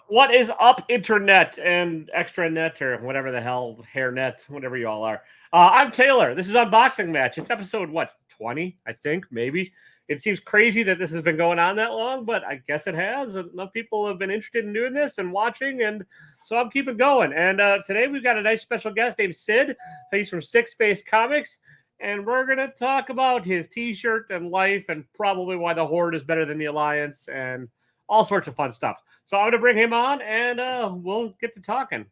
What is up, internet and extranet or whatever the hell, hairnet, whatever you all are? I'm Taylor. This is Unboxing Match. It's episode, what, 20, I think, maybe? It seems crazy that this has been going on that long, but I guess it has. Enough people have been interested in doing this and watching, and so I'm keeping going. And today we've got a nice special guest named Sid. He's from Six Face Comics, and we're going to talk about his t-shirt and life and probably why the Horde is better than the Alliance and all sorts of fun stuff. So I'm going to bring him on, and we'll get to talking.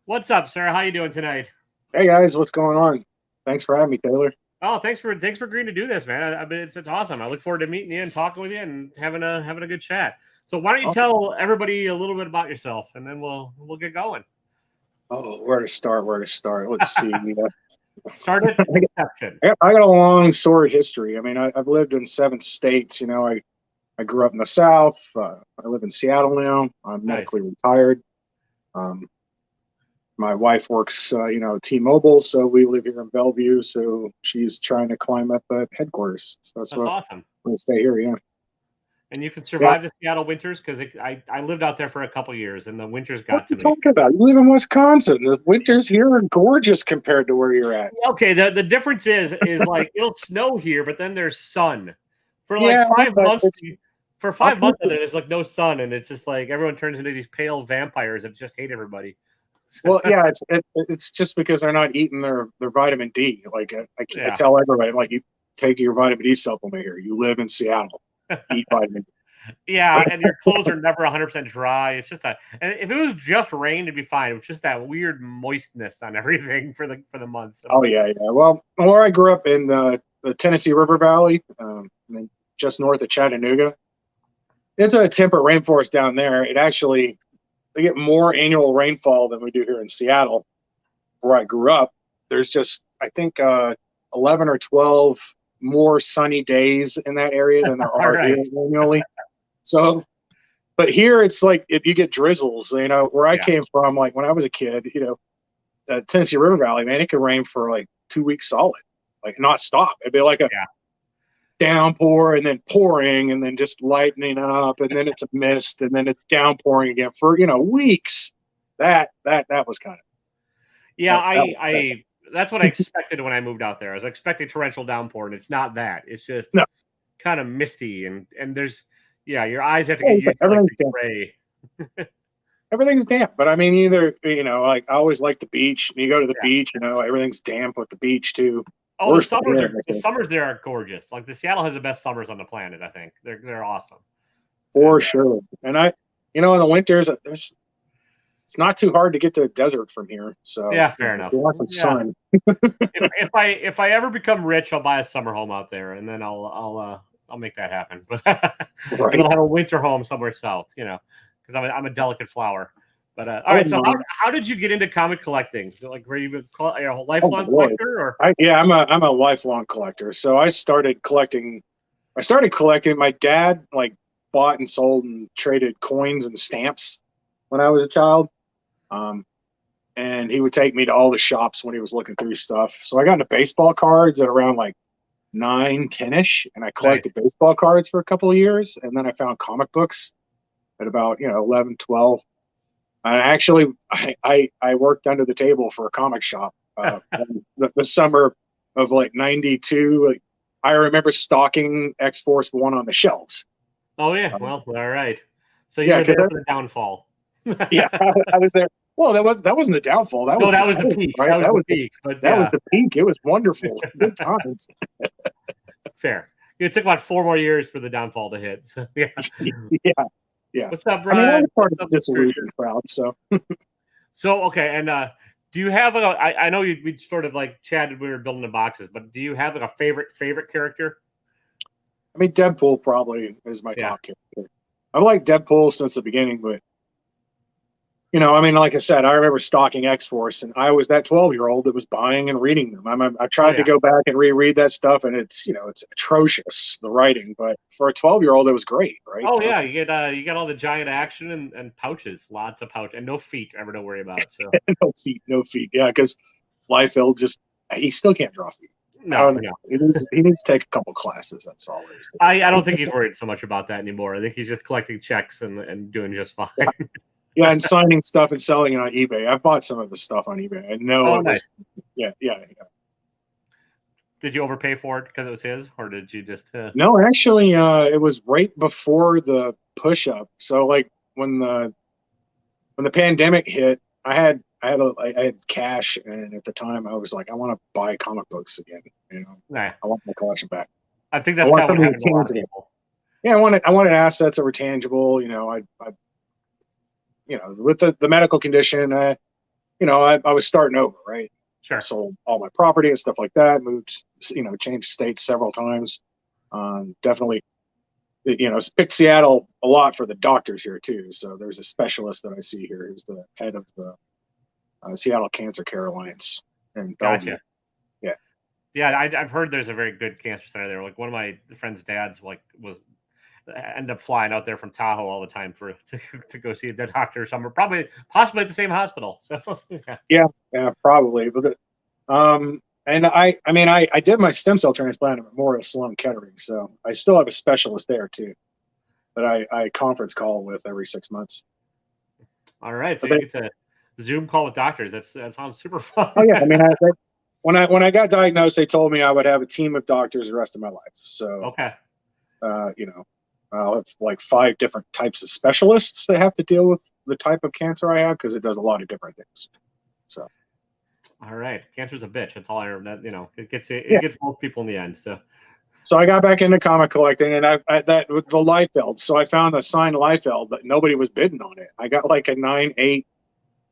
What's up, sir? How you doing tonight? Hey guys, what's going on? Thanks for having me, Taylor. Oh, thanks for agreeing to do this, man. I mean, it's awesome. I look forward to meeting you and talking with you and having a good chat. So why don't you tell everybody a little bit about yourself, and then we'll get going. Oh, where to start? Let's see. Start at inception. I got a long storied history. I mean, I've lived in 7 states. You know, I grew up in the South. I live in Seattle now. I'm medically retired. My wife works, T-Mobile, so we live here in Bellevue. So she's trying to climb up at headquarters. So that's awesome. I'm going to stay here, yeah. And you can survive the Seattle winters because I lived out there for a couple years, and the winters got to me. What are you talking about? You live in Wisconsin. The winters here are gorgeous compared to where you're at. Okay, the difference is like it'll snow here, but then there's sun for like 5 months. For 5 months of there's like no sun, and it's just like everyone turns into these pale vampires that just hate everybody. Well, yeah, it's just because they're not eating their vitamin D. Like I tell everybody, like, you take your vitamin D supplement here. You live in Seattle, eat vitamin D. Yeah, and your clothes are never 100% dry. It's just and if it was just rain, it'd be fine. It was just that weird moistness on everything for the months. So. Oh yeah. Well, where I grew up in the Tennessee River Valley, just north of Chattanooga, it's a temperate rainforest down there. They get more annual rainfall than we do here in Seattle, where I grew up. There's just, I think, 11 or 12 more sunny days in that area than there are here annually. So, but here it's like you get drizzles. You know, where I came from, like when I was a kid, Tennessee River Valley, man, it could rain for like 2 weeks solid, like not stop. It'd be like a downpour and then pouring and then just lightening up and then it's a mist and then it's downpouring again for weeks. That was kind of that's what I expected when I moved out there. I was expecting torrential downpour, and it's not that. It's just kind of misty and there's your eyes have to get used to the gray. Everything's damp, but I mean, either like I always like the beach. You go to the beach, everything's damp with the beach too. Oh, the summers there are gorgeous. Like the Seattle has the best summers on the planet. I think they're awesome. For sure. And in the winters, it's not too hard to get to a desert from here. So yeah, fair enough. You want some sun. if I ever become rich, I'll buy a summer home out there, and then I'll make that happen. But I'll have a winter home somewhere south, because I'm a delicate flower. But all right, so how did you get into comic collecting? Like, were you a lifelong collector, or? I'm a lifelong collector. So I started collecting. My dad bought and sold and traded coins and stamps when I was a child, and he would take me to all the shops when he was looking through stuff. So I got into baseball cards at around 9, 10-ish, and I collected baseball cards for a couple of years, and then I found comic books at about 11, 12. And actually, I worked under the table for a comic shop the summer of 92. I remember stocking X-Force 1 on the shelves. Oh yeah, well, all right. So you were there for the downfall. Yeah, I was there. Well, that wasn't the downfall. That was the peak. Right? That was the peak. But that was the peak. It was wonderful. Good times. Fair. It took about 4 more years for the downfall to hit. So yeah. Yeah. What's up, Brian? I mean, I'm part of the disillusion crowd, so. So, okay, and do you have I know we sort of chatted when we were building the boxes, but do you have a favorite character? I mean, Deadpool probably is my top character. I've liked Deadpool since the beginning, but I mean, like I said, I remember stocking X-Force, and I was that 12-year-old that was buying and reading them. I tried to go back and reread that stuff, and it's it's atrocious, the writing. But for a 12-year-old, it was great, right? Oh yeah, you get all the giant action and pouches, lots of pouch, and no feet ever to worry about. So no feet, yeah, because Liefeld he still can't draw feet. No, no. He needs to take a couple classes. That's all it is. I don't think he's worried so much about that anymore. I think he's just collecting checks and doing just fine. Yeah, and signing stuff and selling it on eBay. I've bought some of the stuff on eBay. I know it nice. was. Yeah. Did you overpay for it because it was his, or did you just? No, actually, it was right before the push up. So like when the pandemic hit, I had cash, and at the time I was like, I want to buy comic books again. Nah. I want my collection back. I think that's kind of what happened to a lot of people. Yeah, I wanted assets that were tangible. I with the medical condition, I was starting over, right? Sure. I sold all my property and stuff like that. Moved, changed states several times. Definitely, picked Seattle a lot for the doctors here too. So there's a specialist that I see here who's the head of the Seattle Cancer Care Alliance. And gotcha. Yeah, I've heard there's a very good cancer center there. Like one of my friend's dads ended up flying out there from Tahoe all the time to go see the doctor somewhere, possibly at the same hospital. So yeah, probably. But and I did my stem cell transplant at Memorial Sloan Kettering, so I still have a specialist there too, that I conference call with every 6 months. All right, so you get to Zoom call with doctors. That sounds super fun. Oh yeah, when I got diagnosed, they told me I would have a team of doctors the rest of my life. So okay, I'll have like 5 different types of specialists that have to deal with the type of cancer I have, because it does a lot of different things. So, all right, cancer's a bitch. That's all I heard. That it gets both people in the end. So I got back into comic collecting, and that with the Liefeld. So I found a signed Liefeld, but nobody was bidding on it. I got like a 9/8.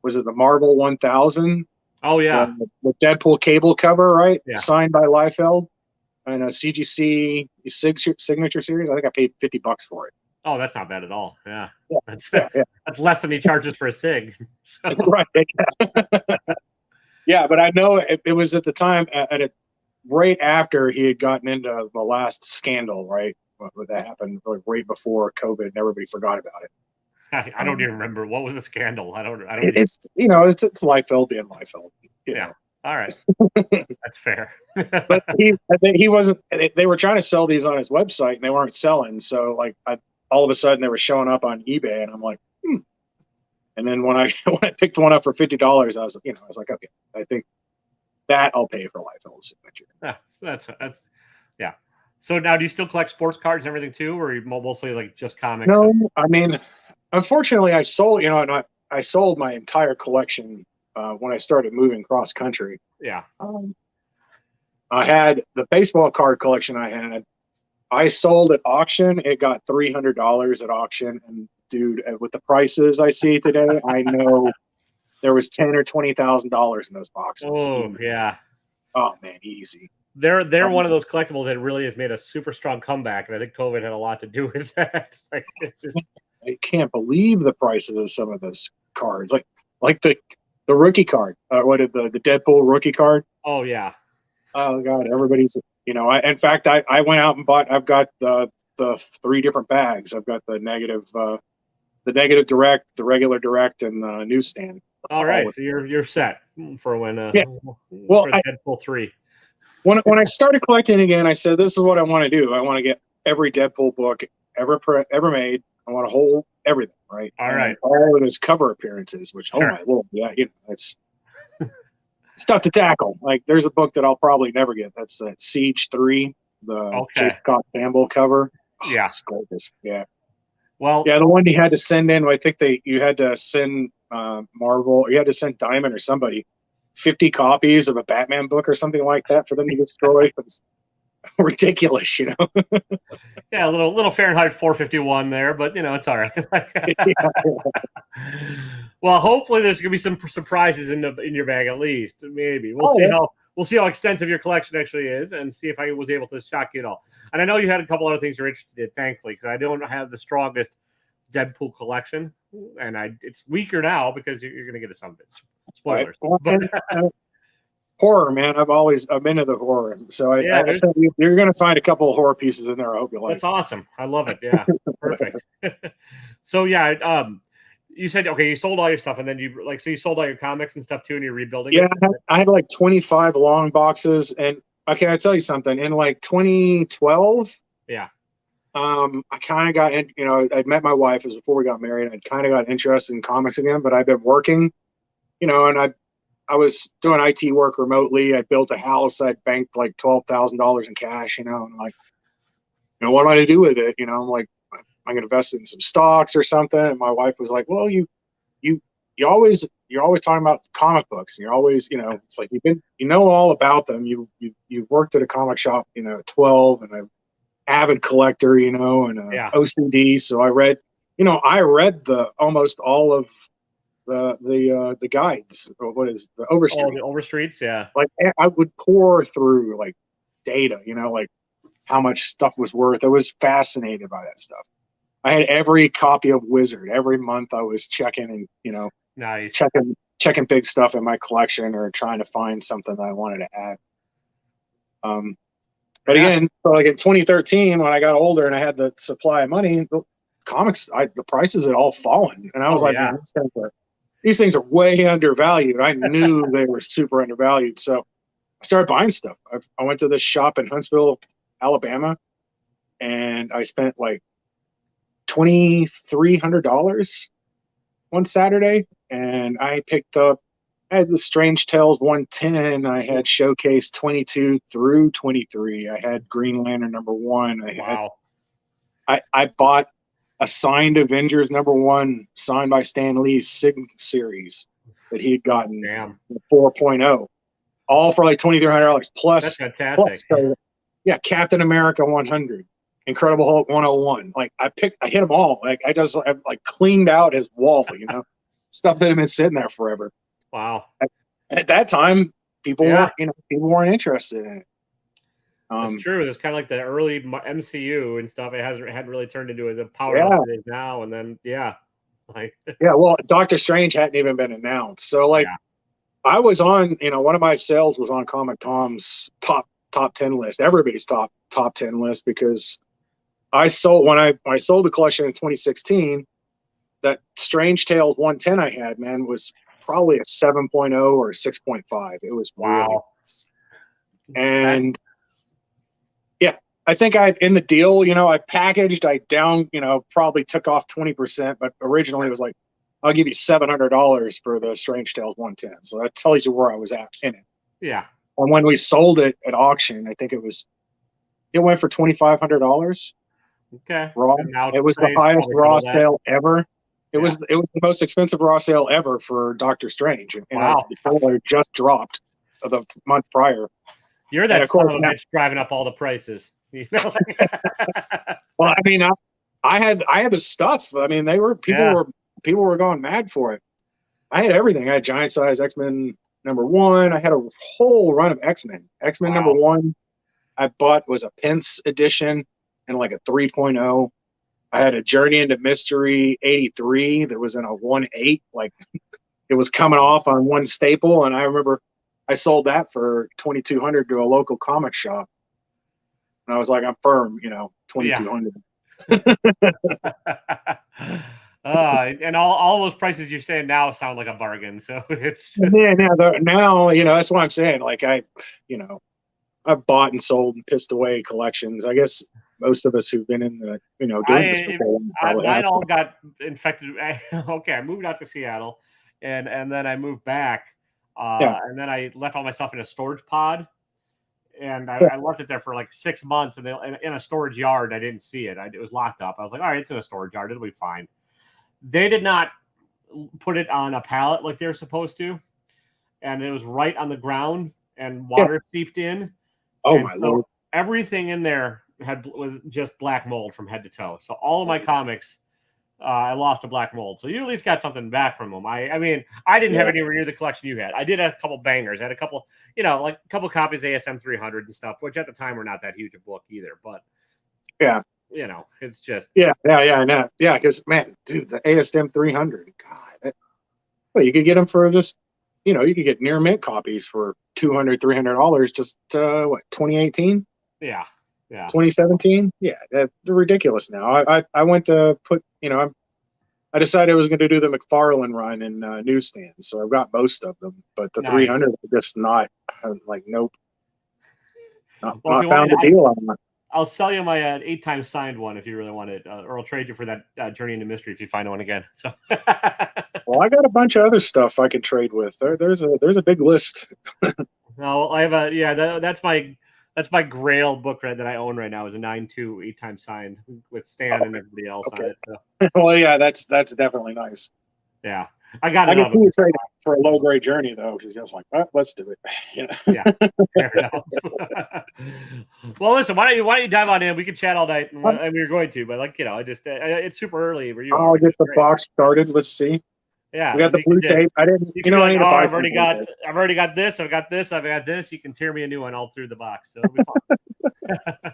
Was it the Marvel 1000? Oh yeah, the Deadpool cable cover, right? Yeah. Signed by Liefeld. And a CGC signature series. I think I paid $50 for it. Oh, that's not bad at all. Yeah. That's less than he charges for a sig. So. Right. Yeah, but I know it was at the time right after he had gotten into the last scandal, right? That happened right before COVID, and everybody forgot about it. I don't even remember. What was the scandal? I don't. It's Liefeld being Liefeld. Yeah. All right, that's fair. But I think he wasn't. They were trying to sell these on his website, and they weren't selling. So all of a sudden, they were showing up on eBay, and I'm like, And then when I picked one up for $50, I was like, okay, I think that I'll pay for Liefeld's signature. Yeah, that's yeah. So now, do you still collect sports cards and everything too, or are you mostly like just comics? No, I mean, unfortunately, I sold. I sold my entire collection. When I started moving cross country. Yeah. I had the baseball card collection I sold at auction. It got $300 at auction. And dude, with the prices I see today, I know there was $10,000 or $20,000 in those boxes. Oh yeah. Oh man, easy. They're one of those collectibles that really has made a super strong comeback. And I think COVID had a lot to do with that. I can't believe the prices of some of those cards. Like the rookie card, the Deadpool rookie card? Oh yeah. Oh god, everybody's. In fact, I went out and bought. I've got the 3 different bags. I've got the negative direct, the regular direct, and the newsstand. All right, so you're set for when. Well, Deadpool 3. When I started collecting again, I said, "This is what I want to do. I want to get every Deadpool book ever made. I want to hold everything, right? All right. All of his cover appearances, which, sure. Oh my lord, yeah, it's tough to tackle. Like, there's a book that I'll probably never get. That's that Siege 3, the Chase Scott Campbell cover. Yeah, it's gorgeous. Yeah. Well, yeah, the one you had to send in. I think you had to send Marvel. You had to send Diamond or somebody 50 copies of a Batman book or something like that for them to destroy. It's ridiculous, Yeah, a little Fahrenheit 451 there, but it's all right. Well, hopefully there's gonna be some surprises in your bag at least. Maybe we'll see how extensive your collection actually is, and see if I was able to shock you at all. And I know you had a couple other things you're interested in, thankfully, because I don't have the strongest Deadpool collection, and it's weaker now because you're gonna get to some of it. Spoilers. Right. Horror, man. I'm into the horror. So I said you're going to find a couple of horror pieces in there. I hope you like. That's awesome. I love it. Yeah, perfect. So yeah, you said you sold all your stuff, and then you sold all your comics and stuff too, and you're rebuilding. Yeah, I had like 25 long boxes, and okay, I'll tell you something. In like 2012, Yeah. I kind of got in, I'd met my wife. It was before we got married. I'd kind of got interested in comics again, but I've been working, and I was doing IT work remotely. I built a house. I banked like $12,000 in cash, and like, what am I to do with it? I'm like, I'm gonna invest in some stocks or something. And my wife was like, well, you you're always talking about comic books. And you're always, it's like you know all about them. You've worked at a comic shop, at 12, and I'm avid collector, and Yeah. OCD. So I read the almost all of the guides. What is the Oh, Overstreet? the Overstreets. Yeah. Like I would pour through like data, like how much stuff was worth. I was fascinated by that stuff. I had every copy of Wizard. Every month I was checking and, Nice. checking big stuff in my collection or trying to find something that I wanted to add. But Yeah. again, so like in 2013, when I got older and I had the supply of money, the the prices had all fallen. And I was Oh, like, yeah. man, these things are way undervalued. I knew they were super undervalued. So I started buying stuff. I went to this shop in Huntsville, Alabama, and I spent like $2,300 one Saturday, and I had the Strange Tales 110. I had Showcase 22 through 23. I had Green Lantern #1. Wow. I bought a signed Avengers #1 signed by Stan Lee's Sigma series that he had gotten Damn. 4.0, all for like $2,300 That's plus fantastic. yeah, Captain America 100, Incredible Hulk 101. Like I hit them all. Like I like cleaned out his wall, stuff that had been sitting there forever. Wow. At that time, Yeah. people weren't interested in it. That's true. It's kind of like the early MCU and stuff. It hadn't really turned into the powerhouse Yeah, it is now. And then, yeah, like, yeah. Well, Doctor Strange hadn't even been announced, so like yeah, I was on, one of my sales was on Comic Tom's top 10 list, everybody's top 10 list, because I sold when I sold the collection in 2016. That Strange Tales 110 I had, man, was probably a 7.0 or 6.5. It was really wow. nice. That, And yeah, I think in the deal, I packaged, probably took off 20%, but originally it was like, I'll give you $700 for the Strange Tales 110. So that tells you where I was at in it. yeah. And when we sold it at auction, I think it went for $2,500 Okay. raw. And now It was the today's highest probably raw double that. sale ever. Yeah. It was the most expensive raw sale ever for Doctor Strange, and Wow. the trailer just dropped the month prior. You're And that of son course of a now, bitch driving up all the prices. well, I mean, I had the stuff. I mean, Yeah. people were going mad for it. I had everything. I had Giant Size X-Men #1. I had a whole run of X-Men. X-Men Wow. #1 I bought was a Pence edition and like a 3.0. I had a Journey into Mystery 83 that was in a 1.8. Like it was coming Wow. off on one staple, and I remember I sold that for 2,200 to a local comic shop. And I was like, I'm firm, Yeah. 2,200. And all those prices you're saying now sound like a bargain. So it's just, Yeah, now, that's what I'm saying. Like I've bought and sold and pissed away collections. I guess most of us who've been in the, doing this for so long probably mine have. all got infected. Okay, I moved out to Seattle, and then I moved back, Yeah, and then I left all my stuff in a storage pod, and yeah, I left it there for like 6 months, and in a storage yard. I didn't see it. It was locked up. I was like, all right, it's in a storage yard. It'll be fine. They did not put it on a pallet like they're supposed to, and it was right on the ground, and yeah. water seeped in, Oh and my so lord. everything in there was just black mold from head to toe. So all of my comics, I lost to black mold. So you at least got something back from them. I mean, I didn't have Yeah, anywhere near the collection you had. I did have a couple bangers. I had a couple, like a couple copies of ASM 300 and stuff, which at the time were not that huge a book either. But yeah, it's just I know. Yeah, because man, dude, the ASM 300. God, well, you could get them for just, you could get near mint copies for $200, $300. Just 2018. yeah, yeah, 2017. Yeah, they're ridiculous now. I went to put, I decided I was going to do the McFarlane run in newsstands, so I've got most of them. But the nice. 300 are just not. I'm like, nope. Well, if I you found want, a deal on that. I'll sell you my 8 times signed one if you really want it, or I'll trade you for that Journey into Mystery if you find one again. So, Well, I got a bunch of other stuff I can trade with. There's a big list. no, I have that's my Grail book that I own right now is a 9/2 8 times signed with Stan and everybody else on it. So Well, yeah, that's definitely nice. yeah, I got I it can on see you trading for a low grade Journey though, because just like, let's do it. You know? Yeah, fair enough. Well, listen, why don't you dive on in? We can chat all night, and we were going to, but it's super early where you are. I'll Which get is the great. box started. Let's see. Yeah, We got and the you blue can, tape. I didn't, you can be I like, need to oh, buy I've some already blue got tape. this, I've got this. You can tear me a new one all through the box, so it'll be fun.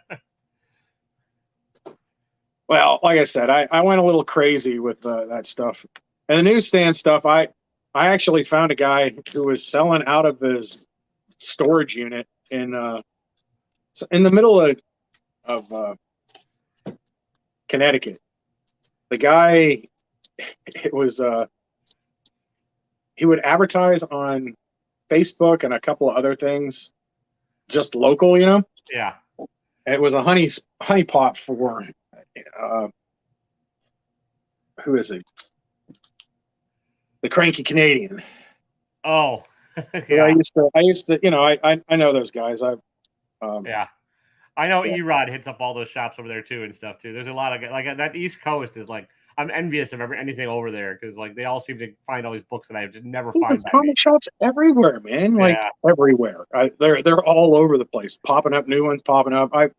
Well, like I said, I went a little crazy with that stuff. And the newsstand stuff, I actually found a guy who was selling out of his storage unit in the middle of Connecticut. The guy, it was he would advertise on Facebook and a couple of other things, just local, you know. Yeah. It was a honey pot for who is it? The Cranky Canadian. Oh, Yeah. yeah. I used to, you know, I know those guys. Yeah. I know Yeah. Erod hits up all those shops over there too and stuff too. There's a lot of like that East Coast is like I'm envious of anything over there because like they all seem to find all these books that I just never find. There's comic shops everywhere, man. Like everywhere. They're all over the place, popping up, new ones popping up. I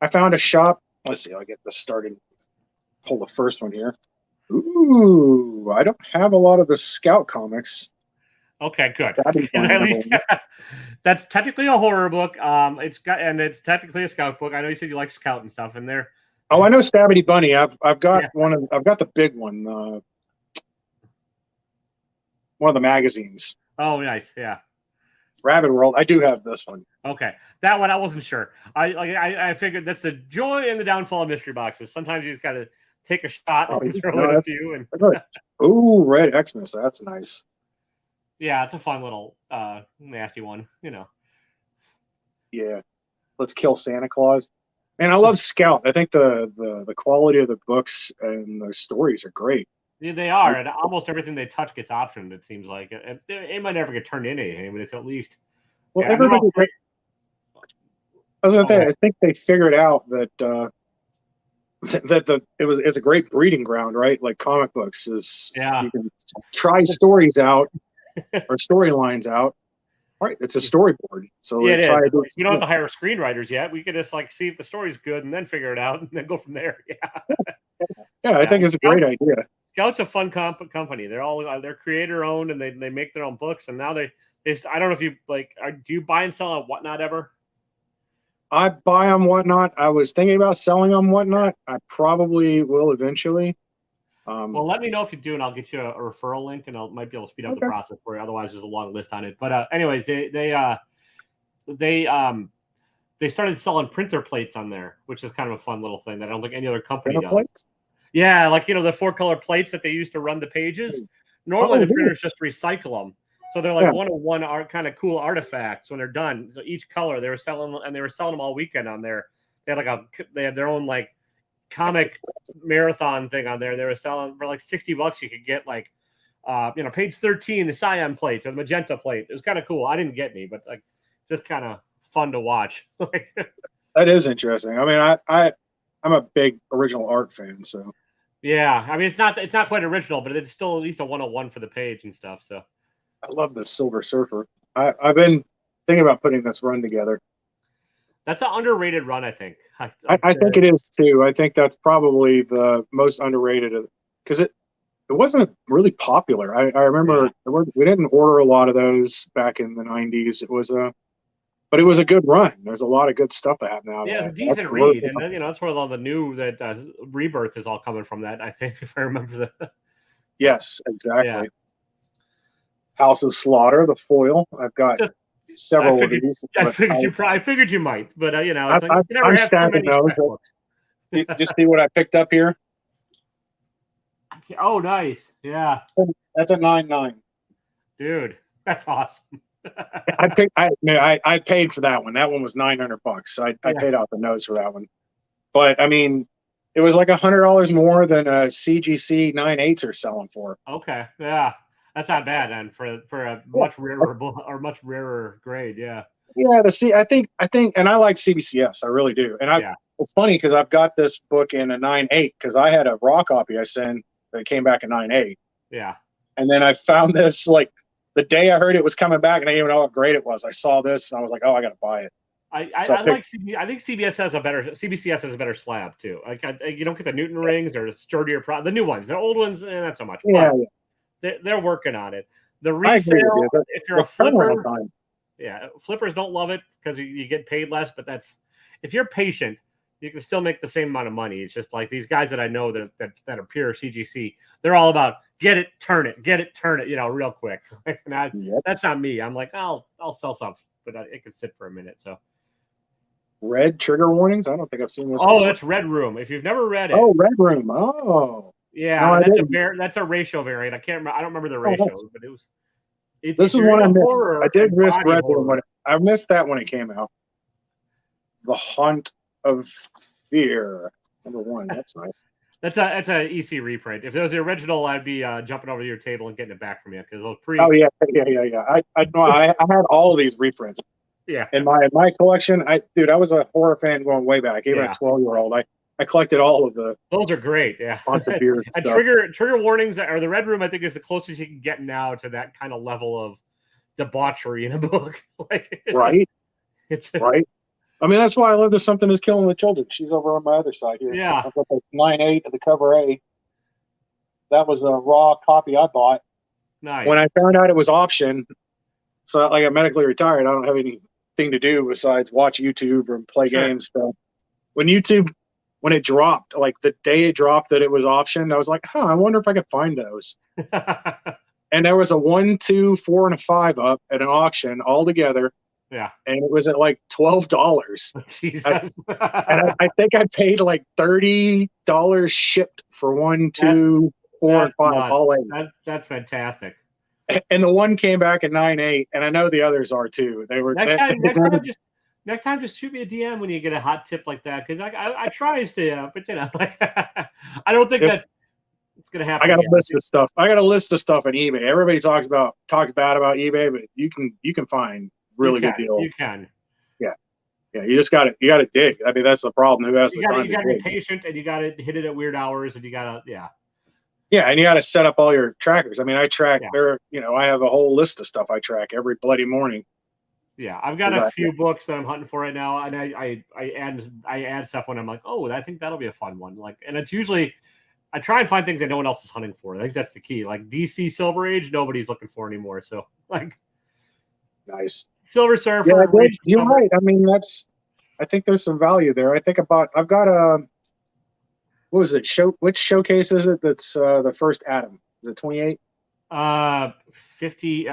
found a shop. Let's see. I'll get this started. Pull the first one here. Ooh, I don't have a lot of the Scout comics. Okay, good. At least that's technically a horror book. It's technically a Scout book. I know you said you like Scout and stuff in there. Oh, I know Stabity Bunny. I've got I've got the big one. One of the magazines. Oh, nice. Yeah. Rabbit World. I do have this one. Okay, that one I wasn't sure. I figured that's the joy and the downfall of mystery boxes. Sometimes you just got to take a shot and throw in a few. And ooh, Red Xmas. That's nice. Yeah, it's a fun little nasty one, you know. Yeah, Let's Kill Santa Claus. Man, I love Scout. I think the quality of the books and the stories are great. Yeah, they are, and almost everything they touch gets optioned. It seems like it might never get turned into anything, but it's at least. Well, everybody. I was gonna say, I think they figured out that it's a great breeding ground, right? Like comic books is. Yeah. You can try stories out or storylines out. Right, it's a storyboard. So yeah, it is. We don't have to hire screenwriters yet. We could just like see if the story's good and then figure it out and then go from there. Yeah. I think it's a great idea. Scout's a fun company. They're creator owned and they make their own books. And now I don't know if you do you buy and sell on Whatnot ever? I buy on Whatnot. I was thinking about selling on Whatnot. I probably will eventually. Well, let me know if you do, and I'll get you a referral link, and I might be able to speed up the process for you. Otherwise, there's a long list on it. But anyways, they started selling printer plates on there, which is kind of a fun little thing that I don't think any other company does. Plates? Yeah, like the 4-color plates that they use to run the pages. Normally, the printers just recycle them, so they're like one-of-one art, kind of cool artifacts when they're done. So each color they were selling them all weekend on there. They had their own like comic marathon thing on there. They were selling for like $60. You could get like page 13, the cyan plate or the magenta plate. It was kind of cool. I didn't get any, but like just kind of fun to watch. That is interesting. I mean, I'm a big original art fan, so yeah. I mean, it's not quite original, but it's still at least a 101 for the page and stuff. So I love the Silver Surfer. I've been thinking about putting this run together. That's an underrated run, I think. I think it is too. I think that's probably the most underrated because it wasn't really popular. I remember we didn't order a lot of those back in the 90s. But it was a good run. There's a lot of good stuff that happened out. Yeah, it's a decent read, and that's where all the new Rebirth is all coming from. That I think, if I remember that. Yes, exactly. Yeah. House of Slaughter, the foil. I've got several of these. I figured you might, but it's I'm stacking those. You just see what I picked up here. Oh, nice! Yeah, that's a 9.9. Dude, that's awesome. I paid for that one. That one was $900. I Yeah. paid out the nose for that one. But I mean, it was like $100 more than a CGC 9.8s are selling for. Okay. Yeah. That's not bad then for a Yeah. much rarer or much rarer grade. Yeah. Yeah, I think, and I like CBCS. I really do. And Yeah. it's funny because I've got this book in a 9.8 because I had a raw copy I sent that came back in 9.8. Yeah. And then I found this like the day I heard it was coming back, and I didn't even know what grade it was. I saw this and I was like, oh, I got to buy it. I like I think CBCS has a better slab too. Like you don't get the Newton rings or the sturdier the new ones. The old ones, not so much. Yeah, they're working on it. The I agree resale, with you. if you're a The flipper, turnaround time. yeah, flippers don't love it because you get paid less. But if you're patient, you can still make the same amount of money. It's just like these guys that I know that are pure CGC. They're all about get it, turn it, real quick. That's not me. I'm like, I'll sell some, but it could sit for a minute. So. Red trigger warnings? I don't think I've seen this. Oh, that's Red Room. If you've never read it. Oh, Red Room. Oh. Yeah, no, that's a ratio variant. I can't remember. I don't remember the ratios, but it was. This is one I missed. I did miss Red Room. I missed that when it came out. The Haunt of Fear, #1. That's nice. That's a EC reprint. If it was the original, I'd be jumping over to your table and getting it back from you because those pre. Oh yeah. I had all of these reprints. Yeah. In my collection, I was a horror fan going way back. Even a 12-year-old, I collected all of the. Those are great. Yeah. Haunted Fears and stuff. trigger warnings or the Red Room, I think, is the closest you can get now to that kind of level of debauchery in a book. Right. Right. I mean, that's why I love this Something Is Killing the Children. She's over on my other side here. Yeah. I've got the 9.8 of the cover A. That was a raw copy I bought. Nice. When I found out it was option, so like I'm medically retired, I don't have anything to do besides watch YouTube or play games. So when it dropped, like the day it dropped that it was option, I was like, I wonder if I could find those. And there was a 1, 2, 4, and a 5 up at an auction all together. Yeah. And it was at like $12. Jesus. And I think I paid like $30 shipped for 1, 2, 4, and 5. All that's fantastic. And the one came back at 9.8, and I know the others are too. They were next time just shoot me a DM when you get a hot tip like that because I try to stay up, but I don't think that it's gonna happen. I got a list of stuff. I got a list of stuff on eBay. Everybody talks bad about eBay, but you can find really good deals. You can. Yeah. You just got to dig. I mean, that's the problem. Who has the time? You got to be patient, and you got to hit it at weird hours, and you got to Yeah, and you got to set up all your trackers. I mean, I track I have a whole list of stuff I track every bloody morning. Yeah, I've got a few books that I'm hunting for right now, and I add stuff when I'm like, oh, I think that'll be a fun one. Like, and it's usually I try and find things that no one else is hunting for. I think that's the key. Like DC Silver Age, nobody's looking for anymore. So like, nice Silver Surfer. Yeah, you're right. I mean, I think there's some value there. I've got a. What was it? Which showcase is it? That's the first Atom. Is it 28? 50.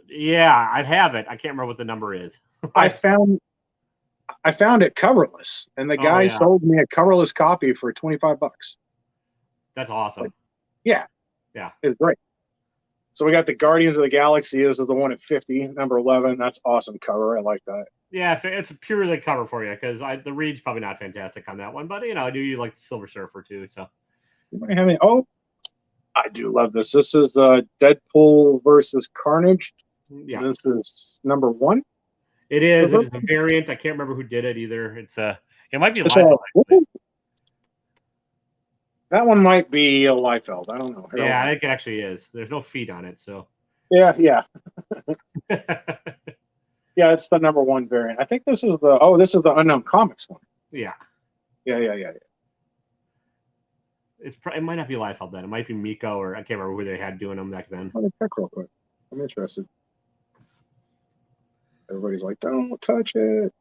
Yeah, I have it. I can't remember what the number is. I found it coverless, and the guy sold me a coverless copy for $25. That's awesome. Yeah, it's great. So we got the Guardians of the Galaxy. This is the one at 50, number 11. That's awesome cover. I like that. Yeah, it's a purely cover for you because the read's probably not fantastic on that one, but I do you like the Silver Surfer too? So I do love this. This is Deadpool versus Carnage. Yeah, this is number 1. It is. It is a variant. I can't remember who did it either. It might be that one might be Liefeld. I don't know. Yeah, I think it actually is. There's no feet on it, so. Yeah. Yeah, it's the number 1 variant. I think this is the Unknown Comics one. Yeah. Yeah. It might not be Liefeld then. It might be Miko, or I can't remember who they had doing them back then. Let me check real quick. I'm interested. Everybody's like, don't touch it.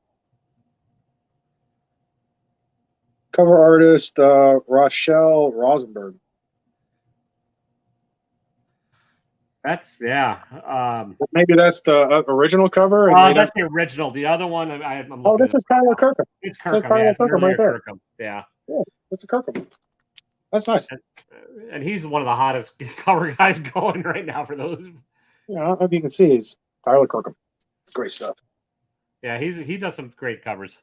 Cover artist Rochelle Rosenberg. Maybe that's the original cover. That's the original. The other one, this is Tyler Kirkham. It's Kirkham. Tyler Kirkham right there. Kirkham. Yeah, that's a Kirkham. That's nice. And he's one of the hottest cover guys going right now for those. Yeah, I don't know if you can see Tyler Kirkham. Great stuff. Yeah, he does some great covers.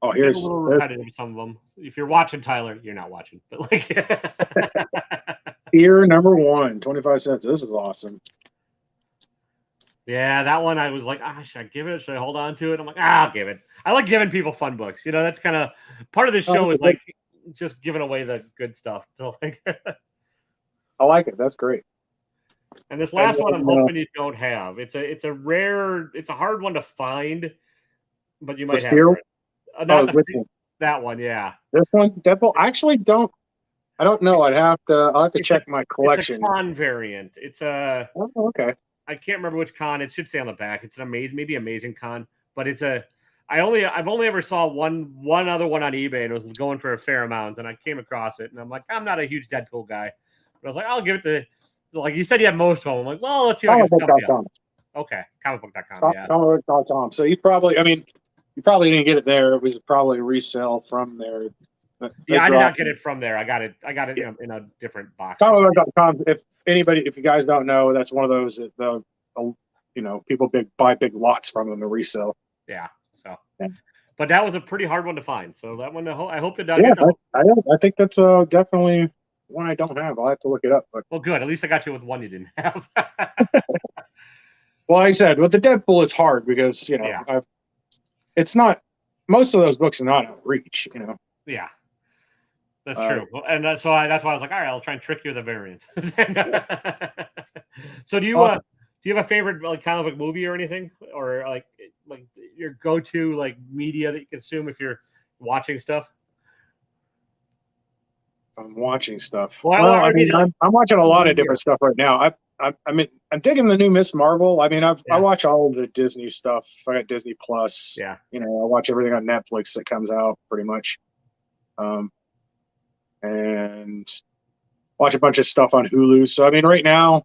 Oh, Get a little repetitive, some of them. If you're watching Tyler, you're not watching. But like Fear number 1, 25 cents. This is awesome. yeah, that one I was like, should I give it? Should I hold on to it? I'm like, I'll give it. I like giving people fun books. You know, that's kind of part of the show is like just giving away the good stuff. So like I like it. That's great. And this last one, I'm hoping you don't have. It's a hard one to find, but you might have it. That one, yeah. This one, Deadpool. I actually don't. I don't know. I'll have to check my collection. It's a con variant. It's a. Oh, okay. I can't remember which con. It should say on the back. It's an maybe amazing con, but it's a. I've only ever saw one other one on eBay, and it was going for a fair amount, and I came across it, and I'm like, I'm not a huge Deadpool guy, but I was like, I'll give it to. Like you said, you had most of them. I'm like, well, let's see. Comicbook.com. Okay, comicbook.com. Yeah. Comicbook.com. So you probably didn't get it there. It was probably a resale from there. Yeah, I did not get it from there. I got it in a different box. Comicbook.com. If you guys don't know, that's one of those that people buy big lots from them to resell. Yeah. So, yeah. But that was a pretty hard one to find. So that one, I hope it does. Yeah, I think that's definitely one I don't have. I'll have to look it up. But well, good. At least I got you with one you didn't have. Well, like I said, with the Deadpool, it's hard because it's not. Most of those books are not out of reach. Yeah, that's true. And that's why I was like, all right, I'll try and trick you with a variant. So do you have a favorite like comic book movie or anything, or like your go-to like media that you consume if you're watching stuff? I'm watching stuff. Well, I'm watching a lot of different stuff right now. I'm digging the new Miss Marvel. I watch all of the Disney stuff. I got Disney Plus. Yeah. I watch everything on Netflix that comes out pretty much. And watch a bunch of stuff on Hulu. So right now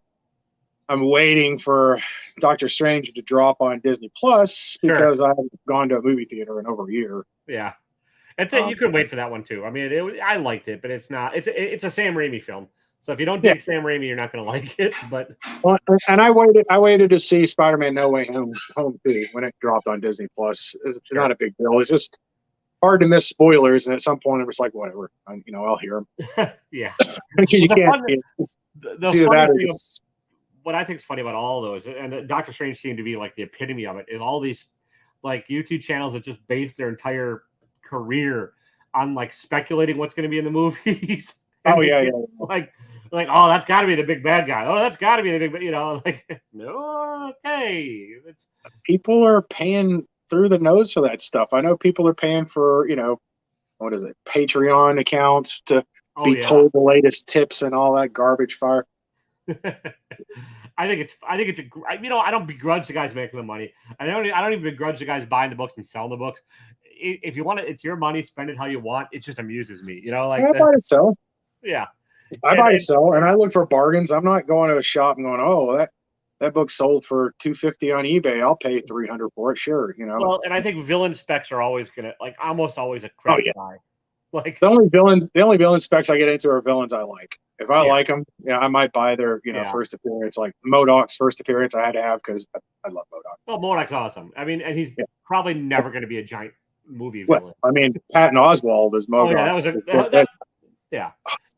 I'm waiting for Doctor Strange to drop on Disney Plus because I haven't gone to a movie theater in over a year. Yeah. You could wait for that one too. I liked it, but it's not. It's a Sam Raimi film. So if you don't dig Sam Raimi, you're not going to like it. But and I waited to see Spider-Man: No Way Home too when it dropped on Disney Plus. It's not a big deal. It's just hard to miss spoilers, and at some point, it was like whatever. I'll hear them. Yeah, because you can't. What I think is funny about all those, and Doctor Strange seemed to be like the epitome of it, is all these like YouTube channels that just base their entire career on like speculating what's going to be in the movies. Oh yeah. Like, oh, that's got to be the big bad guy. Oh, that's got to be the big, no, okay. People are paying through the nose for that stuff. I know people are paying for, what is it, Patreon accounts to be told the latest tips and all that garbage fire. I think it's I don't begrudge the guys making the money. I don't even begrudge the guys buying the books and selling the books. If you want it, it's your money. Spend it how you want. It just amuses me, I buy to sell. Yeah. I buy to sell, and I look for bargains. I'm not going to a shop and going, "Oh, that book sold for $250 on eBay. I'll pay $300 for it." Sure, Well, and I think villain specs are always gonna almost always a credit buy. Like the only villain specs I get into are villains I like. If I like them, I might buy their first appearance. Like MODOK's first appearance, I had to have because I love MODOK. Well, MODOK's awesome. And he's probably never going to be a giant movie villain. Patton Oswalt is MODOK. Oh, yeah, yeah.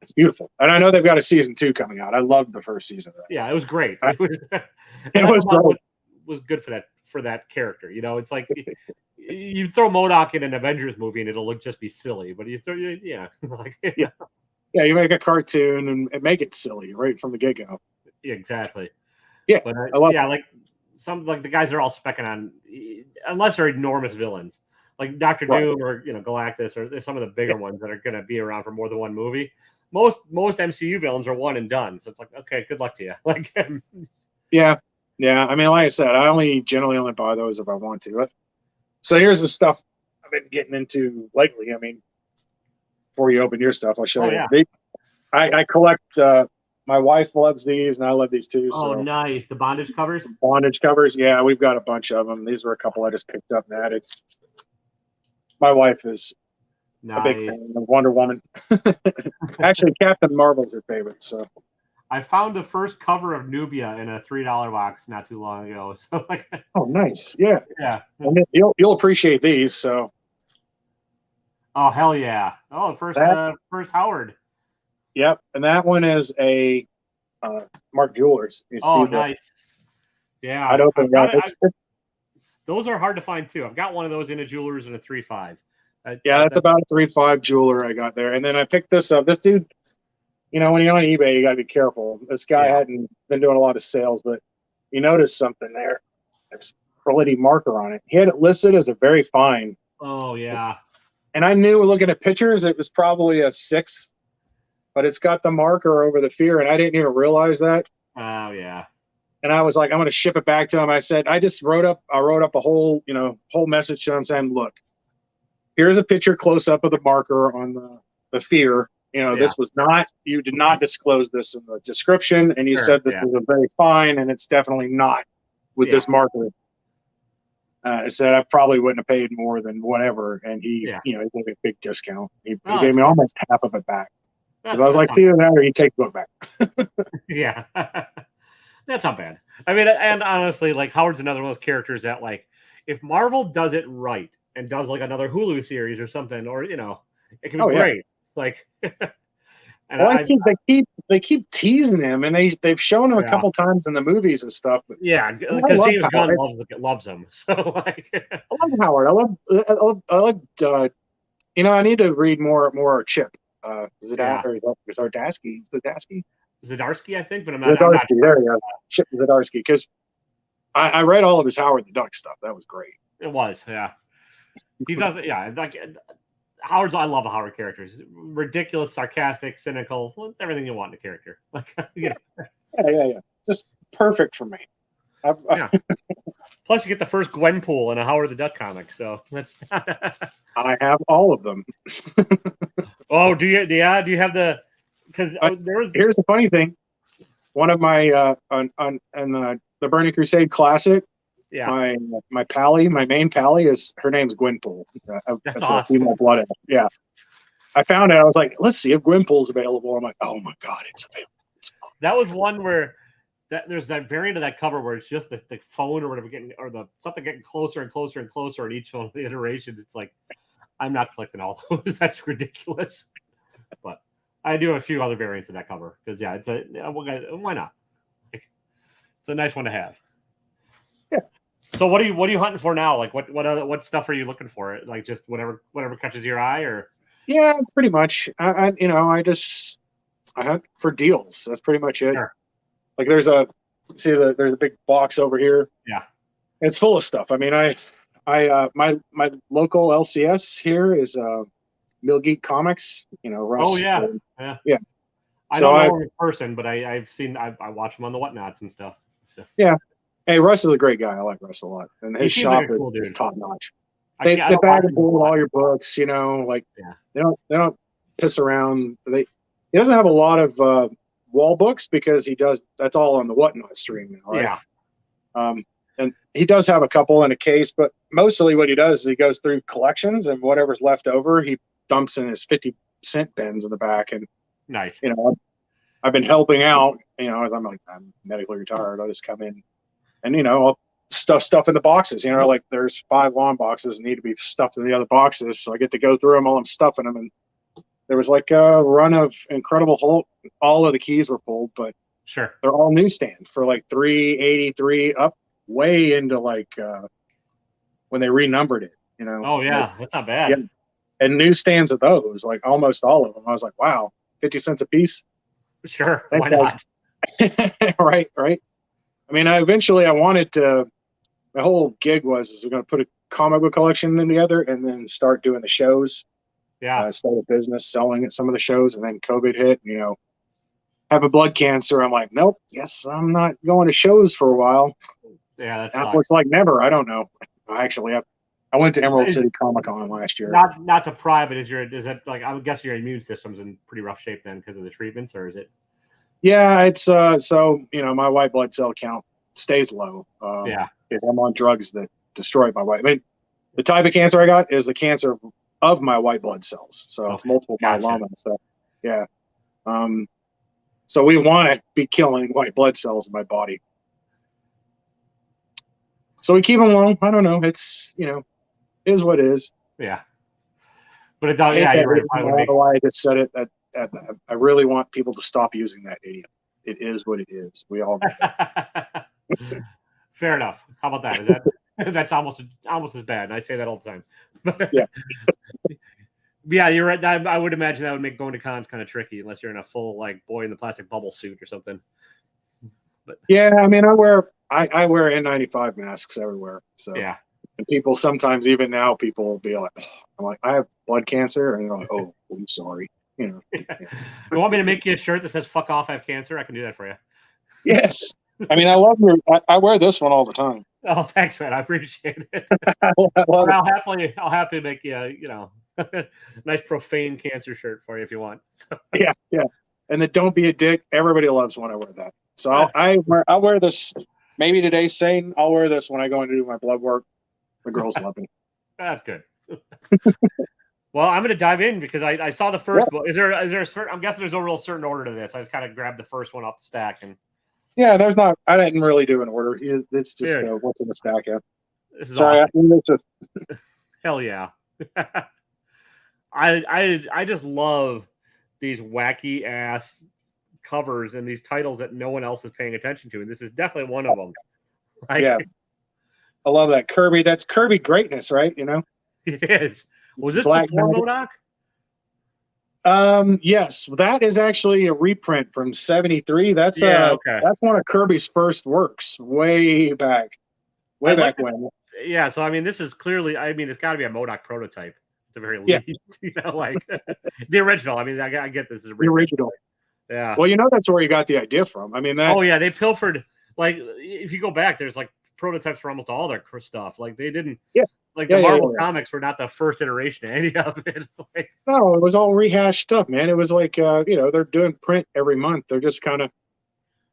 It's beautiful. And I know they've got a season 2 coming out. I loved the first season of that. Yeah, it was great. It was great. Was good for that character. It's like you throw MODOK in an Avengers movie and it'll just be silly. But you make a cartoon and make it silly right from the get-go. Yeah, exactly. Yeah, but like the guys are all specking on, unless they're enormous villains. Like Dr. Doom or Galactus or some of the bigger ones that are going to be around for more than one movie. Most MCU villains are one and done, so it's like, okay, good luck to you. Yeah. Like I said, I generally only buy those if I want to. So here's the stuff I've been getting into lately. Before you open your stuff, I'll show you. Yeah. I collect. My wife loves these, and I love these too. Oh, nice! The bondage covers. Bondage covers. Yeah, we've got a bunch of them. These were a couple I just picked up and added. My wife is a big fan of Wonder Woman. Actually, Captain Marvel's her favorite. So I found the first cover of Nubia in a $3 box not too long ago. So like, Oh, nice. Yeah. yeah. And then you'll appreciate these. So Oh hell yeah! Oh, first Howard. yep. And that one is a Mark Jewelers. You Oh, see the nice. Yeah, I'd open I've it got up. it. Those are hard to find too. I've got one of those in a Jewelers and a 3.5. Yeah, that's about a 3.5 jeweler I got there. And then I picked this up. This dude, when you're on eBay, you got to be careful. This guy hadn't been doing a lot of sales, but he noticed something there. There's a Perletti marker on it. He had it listed as a very fine. Oh yeah. And I knew looking at pictures it was probably a 6, but it's got the marker over the fear, and I didn't even realize that. Oh yeah. And I was like, I'm going to ship it back to him. I said, I wrote up a whole message to him saying, look, here's a picture close up of the marker on the fear. This was not, you did not disclose this in the description. And you said this was a very fine, and it's definitely not with this marker. I said, I probably wouldn't have paid more than whatever. And he gave me a big discount. He gave me almost half of it back. Because I was like, see you later, you take the book back. Yeah. That's not bad. I mean, and honestly, like Howard's another one of those characters that, like, if Marvel does it right and does like another Hulu series or something, or it can be great. Like, and they keep teasing him, and they've shown him a couple times in the movies and stuff. But because James Gunn loves him. So like, I love Howard. I love. I need to read more Chip. Zdarsky. Zdarsky, I think, but I'm not. Zdarsky, there you go. Chip Zdarsky, because I read all of his Howard the Duck stuff. That was great. It was, yeah. He does, yeah. Like I love Howard characters. Ridiculous, sarcastic, cynical. Well, it's everything you want in a character. Like, yeah. Just perfect for me. Plus, you get the first Gwenpool in a Howard the Duck comic, so that's. I have all of them. Oh, do you? Yeah, do you have the? Because here's the funny thing. One of my on the Burning Crusade Classic. Yeah. My pally, my main pally her name's Gwenpool. That's awesome. Female blood. Yeah. I found it. I was like, let's see if Gwenpool's available. I'm like, oh my god, it's available. That was one where there's that variant of that cover where it's just the phone or whatever something getting closer and closer and closer in each one of the iterations. It's like, I'm not collecting all those. That's ridiculous. But I do have a few other variants of that cover because why not? It's a nice one to have. Yeah. So what are you hunting for now? Like what stuff are you looking for? Like just whatever catches your eye, or? Yeah, pretty much. I hunt for deals. That's pretty much it. Sure. Like there's a big box over here. Yeah. It's full of stuff. I mean, my local LCS here is Mill Geek Comics. Russ. Oh yeah. Yeah. I don't know him in person, but I watch him on the Whatnots and stuff. So. Yeah. Hey, Russ is a great guy. I like Russ a lot, and his shop is top notch. They bag and board all your books. They don't piss around. He doesn't have a lot of wall books because that's all on the Whatnot stream now, right? Yeah. And he does have a couple in a case, but mostly what he does is he goes through collections, and whatever's left over, he dumps in his 50-cent bins in the back. And nice. I've been helping out. As I'm medically retired, I'll just come in. And, I'll stuff in the boxes, like there's 5 lawn boxes need to be stuffed in the other boxes. So I get to go through them while I'm stuffing them. And there was like a run of Incredible Hulk. All of the keys were pulled, but sure, they're all newsstand for like $3.83 up way into like when they renumbered it, Oh yeah, that's not bad. Yeah. And newsstands of those, like almost all of them. I was like, wow, 50 cents a piece. Sure. Why not? Right. I mean, I wanted to. My whole gig we're going to put a comic book collection together and then start doing the shows. Yeah. Start a business selling at some of the shows, and then COVID hit. Have a blood cancer. I'm like, nope. Yes, I'm not going to shows for a while. Yeah, that looks like never. I don't know. I went to Emerald City Comic Con last year. Not to pry, but is it like, I would guess your immune system's in pretty rough shape then because of the treatments, or is it? Yeah, it's my white blood cell count stays low. Because I'm on drugs that destroy my white. I mean, the type of cancer I got is the cancer of my white blood cells. So it's multiple myeloma. So yeah. So we want to be killing white blood cells in my body. So we keep them long. I don't know. It's, is what it is. Yeah. But it does. I hate Yeah, that you're right. idiom. I I would don't make. know why I just said it. I really want people to stop using that idiom. It is what it is. We all get it. Fair enough. How about that? Is that that's almost as bad? And I say that all the time. Yeah. Yeah, you're right. I would imagine that would make going to cons kind of tricky unless you're in a full like boy in the plastic bubble suit or something. But Yeah, I mean, I wear N95 masks everywhere. So yeah, and people sometimes, even now, people will be like, I'm like, I have blood cancer, and they're like, oh, I'm sorry. Yeah. You want me to make you a shirt that says "fuck off, I have cancer"? I can do that for you. Yes. I mean, I love your. I wear this one all the time. Oh, thanks, man. I appreciate it. I love it. I'll happily make you, nice profane cancer shirt for you if you want. So. Yeah. And the "Don't be a dick." Everybody loves when I wear that. So I'll wear this. Maybe today, Satan. I'll wear this when I go and do my blood work. The girls love me. That's good. Well, I'm going to dive in because I saw the first book. Is there a certain? I'm guessing there's no real certain order to this. I just kind of grabbed the first one off the stack and. Yeah, there's not. I didn't really do an order. It's just what's in the stack. Yeah. This is Sorry, awesome. Hell yeah. I just love these wacky ass covers and these titles that no one else is paying attention to, and this is definitely one of them. Yeah, I love that Kirby. That's Kirby greatness, right? It is. Was this Black before Knight. MODOK? Yes, that is actually a reprint from '73. That's okay. That's one of Kirby's first works, way back when. Yeah, so I mean, this is clearly. I mean, it's got to be a MODOK prototype at the very least. Like the original. I mean, I get this is a the original. Yeah. Well, that's where you got the idea from. I mean, that. Oh yeah, they pilfered. Like, if you go back, there's like prototypes for almost all their stuff. Like they didn't. Yeah. Like the Marvel comics were not the first iteration of any of it. No, it was all rehashed stuff, man. It was like, they're doing print every month. They're just kind of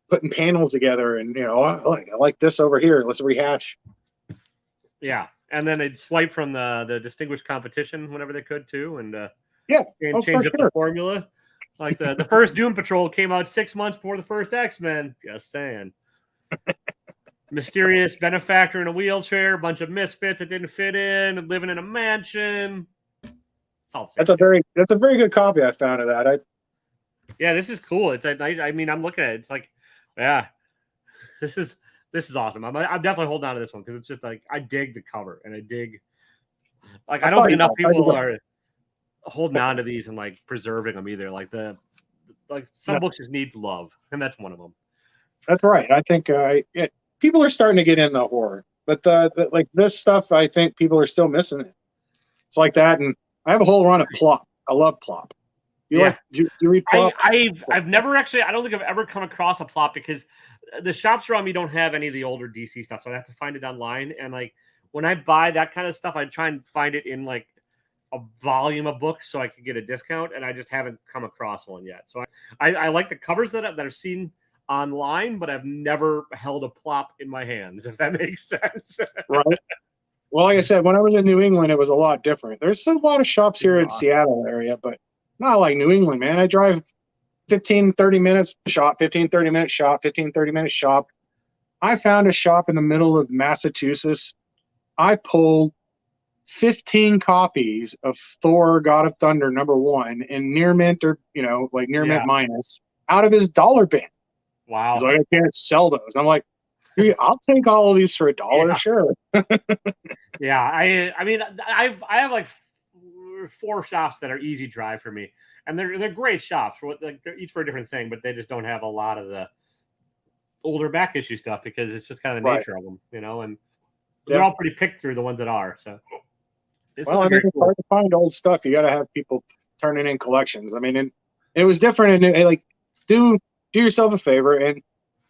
putting panels together, and I like this over here. Let's rehash. Yeah, and then they'd swipe from the distinguished competition whenever they could too, and change up the formula. Like the first Doom Patrol came out 6 months before the first X-Men. Just saying. Mysterious benefactor in a wheelchair, bunch of misfits that didn't fit in, living in a mansion. That's a very good copy I found of that. Yeah, this is cool. It's I mean, I'm looking at it. It's like, yeah, this is awesome. I'm definitely holding on to this one because it's just like I dig the cover and I dig. Like I don't think enough people are holding on to these and like preserving them either. Like some books just need love, and that's one of them. That's right. I think people are starting to get into horror, but like this stuff, I think people are still missing it. It's like that, and I have a whole run of Plop. I love Plop. Do you read Plop? I've never actually. I don't think I've ever come across a Plop because the shops around me don't have any of the older DC stuff, so I have to find it online. And like when I buy that kind of stuff, I try and find it in like a volume of books so I could get a discount, and I just haven't come across one yet. So I like the covers that I've seen online, but I've never held a Plop in my hands, if that makes sense. Right. Well, like I said, when I was in New England, it was a lot different. There's a lot of shops here in Seattle area, but not like New England, man. I drive 15, 30 minutes shop, 15, 30 minute shop, 15, 30 minute shop. I found a shop in the middle of Massachusetts. I pulled 15 copies of Thor, God of Thunder, #1 in near mint or, near mint minus out of his dollar bin. Wow. He's like, I can't sell those. I'm like, I'll take all of these for $1, sure. Yeah, I mean, I have like 4 shops that are easy drive for me, and they're great shops. They're each for a different thing, but they just don't have a lot of the older back issue stuff because it's just kind of the nature of them, and they're all pretty picked through the ones that are. So, it's hard to find old stuff. You got to have people turning in collections. I mean, and it was different, and like do yourself a favor and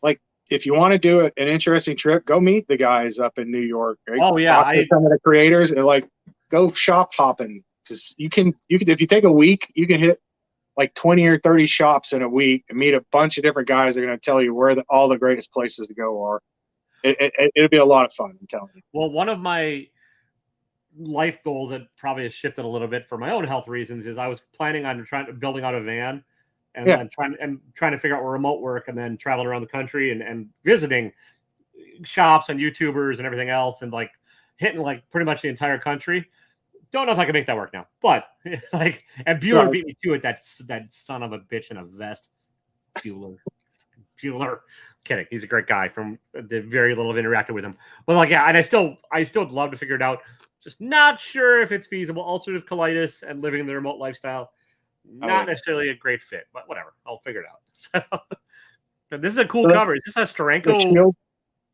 like. If you want to do an interesting trip, go meet the guys up in New York. Right? Oh yeah, talk to some of the creators and like go shop hopping because you can if you take a week, you can hit like 20 or 30 shops in a week and meet a bunch of different guys that are going to tell you where all the greatest places to go are. It'll be a lot of fun. I'm telling you. Well, one of my life goals that probably has shifted a little bit for my own health reasons is I was planning on building out a van and Yeah. then trying to figure out remote work, and then traveling around the country and visiting shops and YouTubers and everything else, and like hitting like pretty much the entire country. Don't know if I can make that work now, but like, and Bueller Right. beat me to it. That son of a bitch in a vest, Bueller. Kidding. He's a great guy. From the very little I've interacted with him. But like, yeah, and I still would love to figure it out. Just not sure if it's feasible. Ulcerative colitis and living the remote lifestyle, not necessarily a great fit. But whatever, I'll figure it out. So, this is a cool cover. Is this a Steranko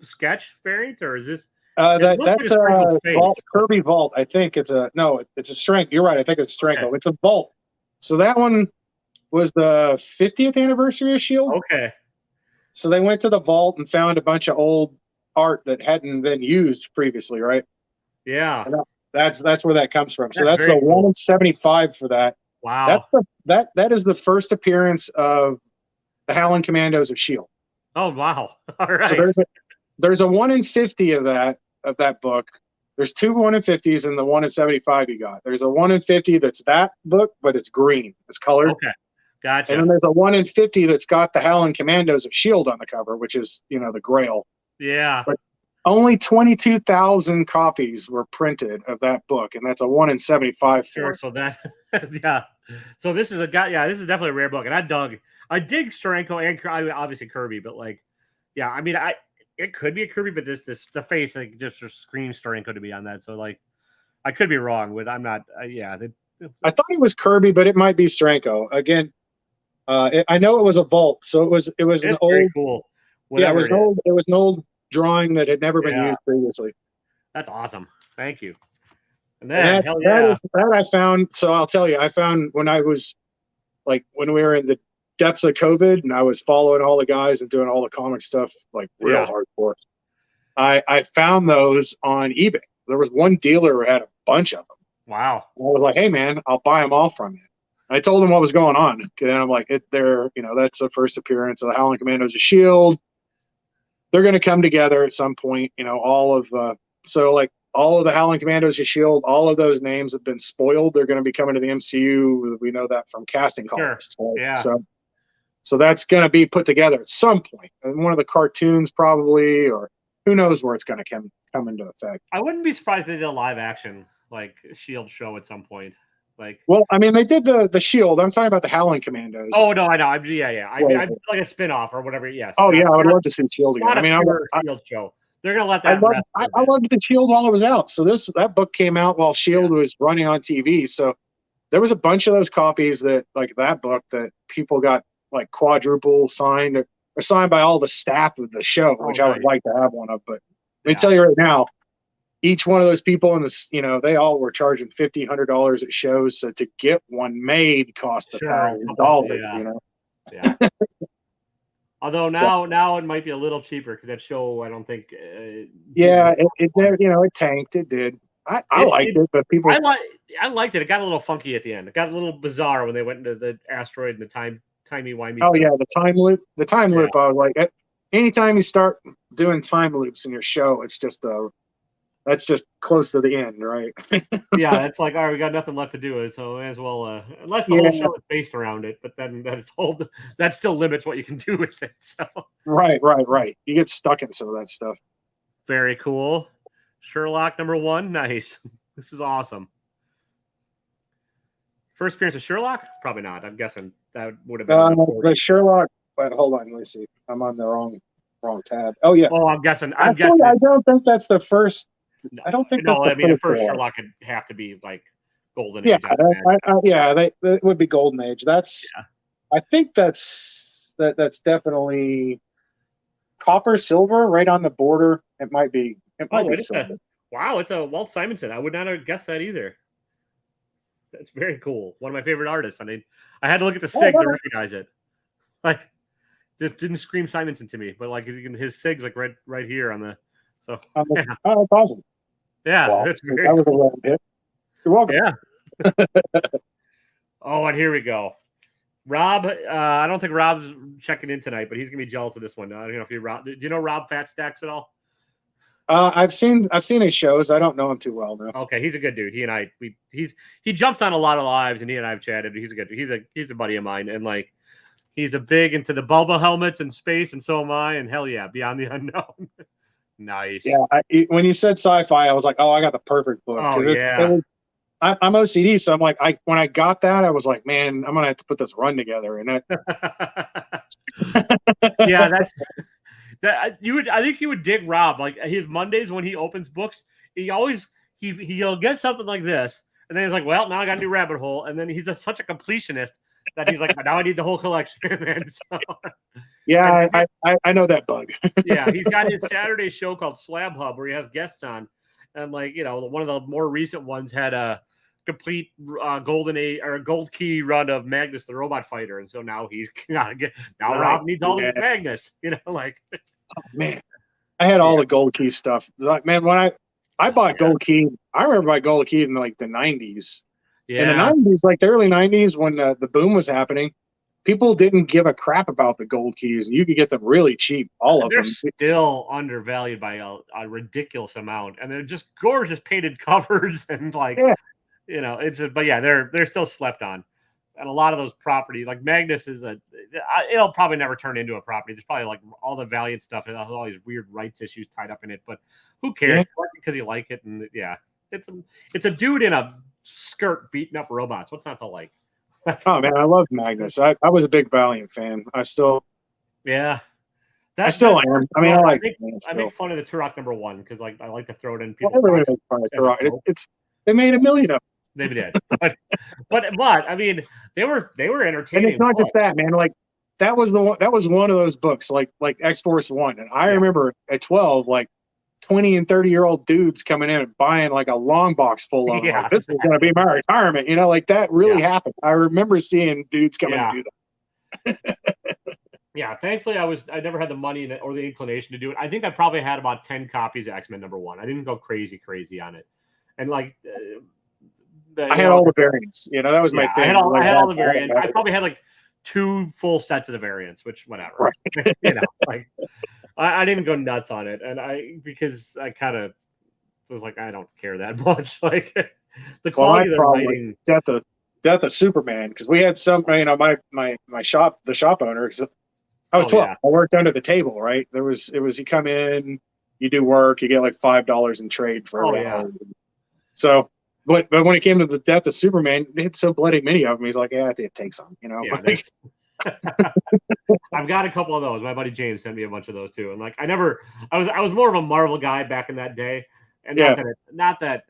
sketch variant, or is this? That's like a Vault, Kirby Vault. I think it's a strength. You're right. I think it's Steranko. Okay. It's a Vault. So that one was the 50th anniversary of Shield. Okay. So they went to the vault and found a bunch of old art that hadn't been used previously, right? Yeah. And that's where that comes from. So that's the cool. 1 in 75 for that. Wow. That is the first appearance of the Howling Commandos of Shield. Oh wow. All right. So there's a 1 in 50 of that book. There's 2 1 in 50s and the 1 in 75 you got. There's a 1 in 50 that's that book, but it's green. It's colored. Okay. Gotcha. And then there's a 1 in 50 that's got the Howling Commandos of S.H.I.E.L.D. on the cover, which is, the Grail. Yeah. But only 22,000 copies were printed of that book, and that's a 1 in 75. Sure. So that, yeah. So this is this is definitely a rare book, and I dig Steranko and obviously Kirby, but like, yeah, I mean, it could be a Kirby, but the face like just screams Steranko to me on that. So like, I could be wrong, but I'm not. I thought it was Kirby, but it might be Steranko again. I know it was a vault, so it was an old, cool. Yeah, it was an old drawing that had never been used previously. That's awesome. Thank you. And then that I found. So I'll tell you, I found when we were in the depths of COVID, and I was following all the guys and doing all the comic stuff like real hardcore. I found those on eBay. There was one dealer who had a bunch of them. Wow. And I was like, hey man, I'll buy them all from you. I told him what was going on. And I'm like, that's the first appearance of the Howling Commandos of S.H.I.E.L.D. They're going to come together at some point, all of the Howling Commandos of S.H.I.E.L.D., all of those names have been spoiled. They're going to be coming to the MCU. We know that from casting calls. Sure. Yeah. So that's going to be put together at some point. And one of the cartoons probably, or who knows where it's going to come into effect. I wouldn't be surprised if they did a live action like S.H.I.E.L.D. show at some point. I mean, they did the S.H.I.E.L.D. I'm talking about the Howling Commandos. Oh no, I know. I like a spin-off or whatever. Yes. Oh yeah, I would love to see S.H.I.E.L.D. again. I mean, S.H.I.E.L.D. show. They're gonna let that. I loved the S.H.I.E.L.D. while it was out. So that book came out while S.H.I.E.L.D. was running on TV. So there was a bunch of those copies that that people got like quadruple signed or signed by all the staff of the show, which I would like to have one of. But let me tell you right now, each one of those people in this, they all were charging $50, $100 at shows. So to get one made cost $1,000. Yeah. Although now it might be a little cheaper because that show, I don't think. It tanked. It did. I liked it, but people. I liked it. It got a little funky at the end. It got a little bizarre when they went into the asteroid and the timey-wimey. Oh yeah, the time loop. The time loop. I was like, anytime you start doing time loops in your show, it's just that's just close to the end, right? Yeah, it's like, all right, we got nothing left to do, so may as well, unless the whole show is based around it, but then that still limits what you can do with it. So Right. You get stuck in some of that stuff. Very cool. Sherlock #1, nice. This is awesome. First appearance of Sherlock? Probably not. I'm guessing that would have been the Sherlock. But hold on, let me see. I'm on the wrong tab. Oh yeah. Oh, I'm guessing. I don't think that's the first. No, I don't think. the first Sherlock would have to be like Golden Age. It would be Golden Age. I think that's definitely copper, silver, right on the border. It might be. Silver. Wow, it's a Walt Simonson. I would not have guessed that either. That's very cool. One of my favorite artists. I mean, I had to look at the SIG to recognize it. Like, just didn't scream Simonson to me, but like his SIG's like right here on the. So oh, that's awesome. Yeah, wow. That's great. That was a random hit. You're welcome. Yeah. Oh, and here we go. Rob, I don't think Rob's checking in tonight, but he's gonna be jealous of this one. I don't know if Rob. Do you know Rob Fat Stacks at all? I've seen his shows. I don't know him too well though. Okay, he's a good dude. He and I, he jumps on a lot of lives, and he and I have chatted. He's a buddy of mine, and like, He's a big into the Bulba helmets and space, and so am I. And hell yeah, Beyond the Unknown. Nice. Yeah, when you said sci-fi, I was like, oh, I got the perfect book. Oh yeah. I'm OCD, so I'm like, when I got that, I was like, man, I'm gonna have to put this run together. And Yeah, that you would. I think you would dig Rob. Like his Mondays when he opens books, he'll get something like this, and then he's like, well, now I got a new rabbit hole, and then he's such a completionist that he's like, now I need the whole collection. And so, yeah, I know that bug. yeah, he's got his Saturday show called Slab Hub where he has guests on, and like one of the more recent ones had a complete gold key run of Magnus the Robot Fighter, and so now he's now Rob needs all the Magnus, like. Oh, man, I had all the gold key stuff. Like, man, when I bought gold key, I remember my gold key in like the 90s. Yeah. In the 90s, like the early 90s, when the boom was happening, people didn't give a crap about the gold keys. You could get them really cheap, all of them. They're still undervalued by a ridiculous amount, and they're just gorgeous painted covers and like, but yeah, they're still slept on. And a lot of those property, like Magnus it'll probably never turn into a property. There's probably like all the Valiant stuff and all these weird rights issues tied up in it, but who cares? Because you like it, and yeah, it's a dude in a skirt beating up robots. What's not to like? Oh man, I love Magnus. I was a big Valiant fan. I still am. I mean, I make fun of the Turok #1 because like I like to throw it in people. They made a million of them. They did, but I mean, they were entertaining. And it's not just that, man. Like that was one of those books, like X-Force 1. And I remember at 12, like 20 and 30-year-old dudes coming in and buying like a long box full of them. Like, this is going to be my retirement. Like that really happened. I remember seeing dudes coming to do that. Yeah, thankfully I never had the money or the inclination to do it. I think I probably had about 10 copies of X-Men #1. I didn't go crazy on it. And like I had all the variants. That was my thing. I had all the variants. I probably had like 2 full sets of the variants, which whatever. Right. Like I didn't go nuts on it, and because I kind of was like, I don't care that much. Like the quality of the writing. Death of Superman, because we had some. My shop, the shop owner. Because I was 12. I worked under the table. Right. It was you come in, you do work, you get like $5 in trade for every hour. So. But when it came to the Death of Superman, it's so bloody many of them. He's like, yeah, it takes some, Yeah, I've got a couple of those. My buddy James sent me a bunch of those too. And like, I was more of a Marvel guy back in that day, and not that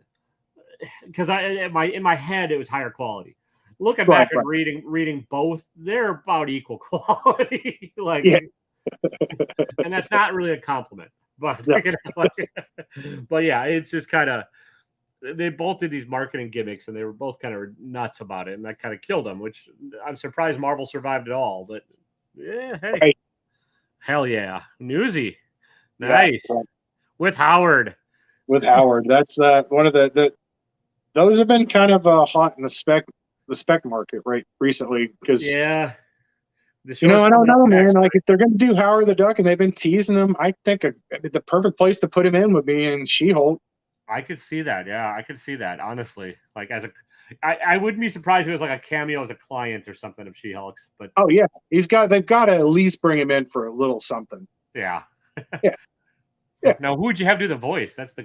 because in my head it was higher quality. Looking back and reading both, they're about equal quality. And that's not really a compliment, but but yeah, it's just kind of. They both did these marketing gimmicks, and they were both kind of nuts about it, and that kind of killed them. Which I'm surprised Marvel survived it all. But yeah, hey, right. Hell yeah, Newsy, nice with Howard. That's one of the. Those have been kind of hot in the spec market right recently because I don't know, man. Like if they're going to do Howard the Duck and they've been teasing him, I think the perfect place to put him in would be in She-Hulk. I could see that. Yeah, I could see that. Honestly, like I wouldn't be surprised if it was like a cameo as a client or something of She-Hulk's. But oh yeah, they've got to at least bring him in for a little something. Yeah. Yeah. Now, who would you have do the voice? That's a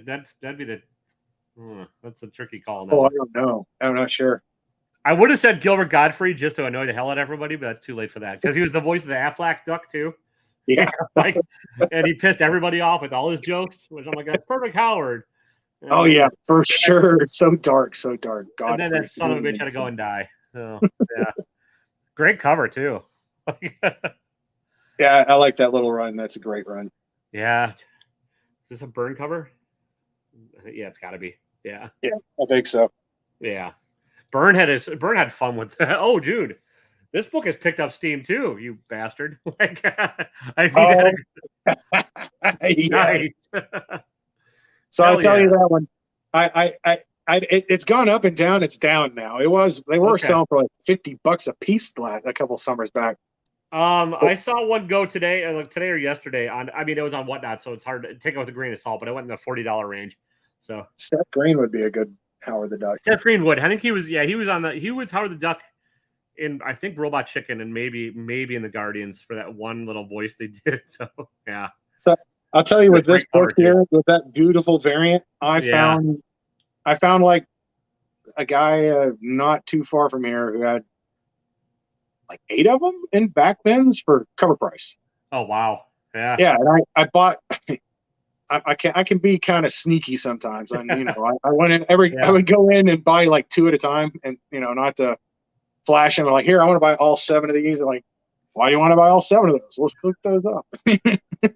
tricky call. Oh, I don't know. I'm not sure. I would have said Gilbert Godfrey just to annoy the hell out of everybody, but that's too late for that because he was the voice of the Aflac Duck too. Yeah, and he pissed everybody off with all his jokes, which I'm like, that's perfect Howard. Oh yeah, for sure. So dark. God. And then that son of a bitch had to go and die. So yeah, great cover too. Yeah, I like that little run. That's a great run. Yeah, is this a Byrne cover? Yeah, it's got to be. Yeah, I think so. Yeah, Byrne had fun with that. Oh, dude, this book has picked up steam too. You bastard! Nice. So I'll tell you that one. It's gone up and down. It's down now. They were selling for like $50 a piece a couple summers back. I saw one go today or yesterday it was on Whatnot, so it's hard to take it with a grain of salt, but it went in the $40 range. So Seth Green would be a good Howard the Duck. Seth Green would. I think he was Howard the Duck in I think Robot Chicken and maybe in the Guardians for that one little voice they did. So yeah. So I'll tell you, with this Great cover, book here, with that beautiful variant, I found like a guy not too far from here who had like 8 of them in back bins for cover price. Oh wow. Yeah. Yeah, and I bought. I can be kind of sneaky sometimes, and I went in I would go in and buy like 2 at a time, and not to flash them like, here, I want to buy all 7 of these. And like, why do you want to buy all 7 of those? Let's cook those up.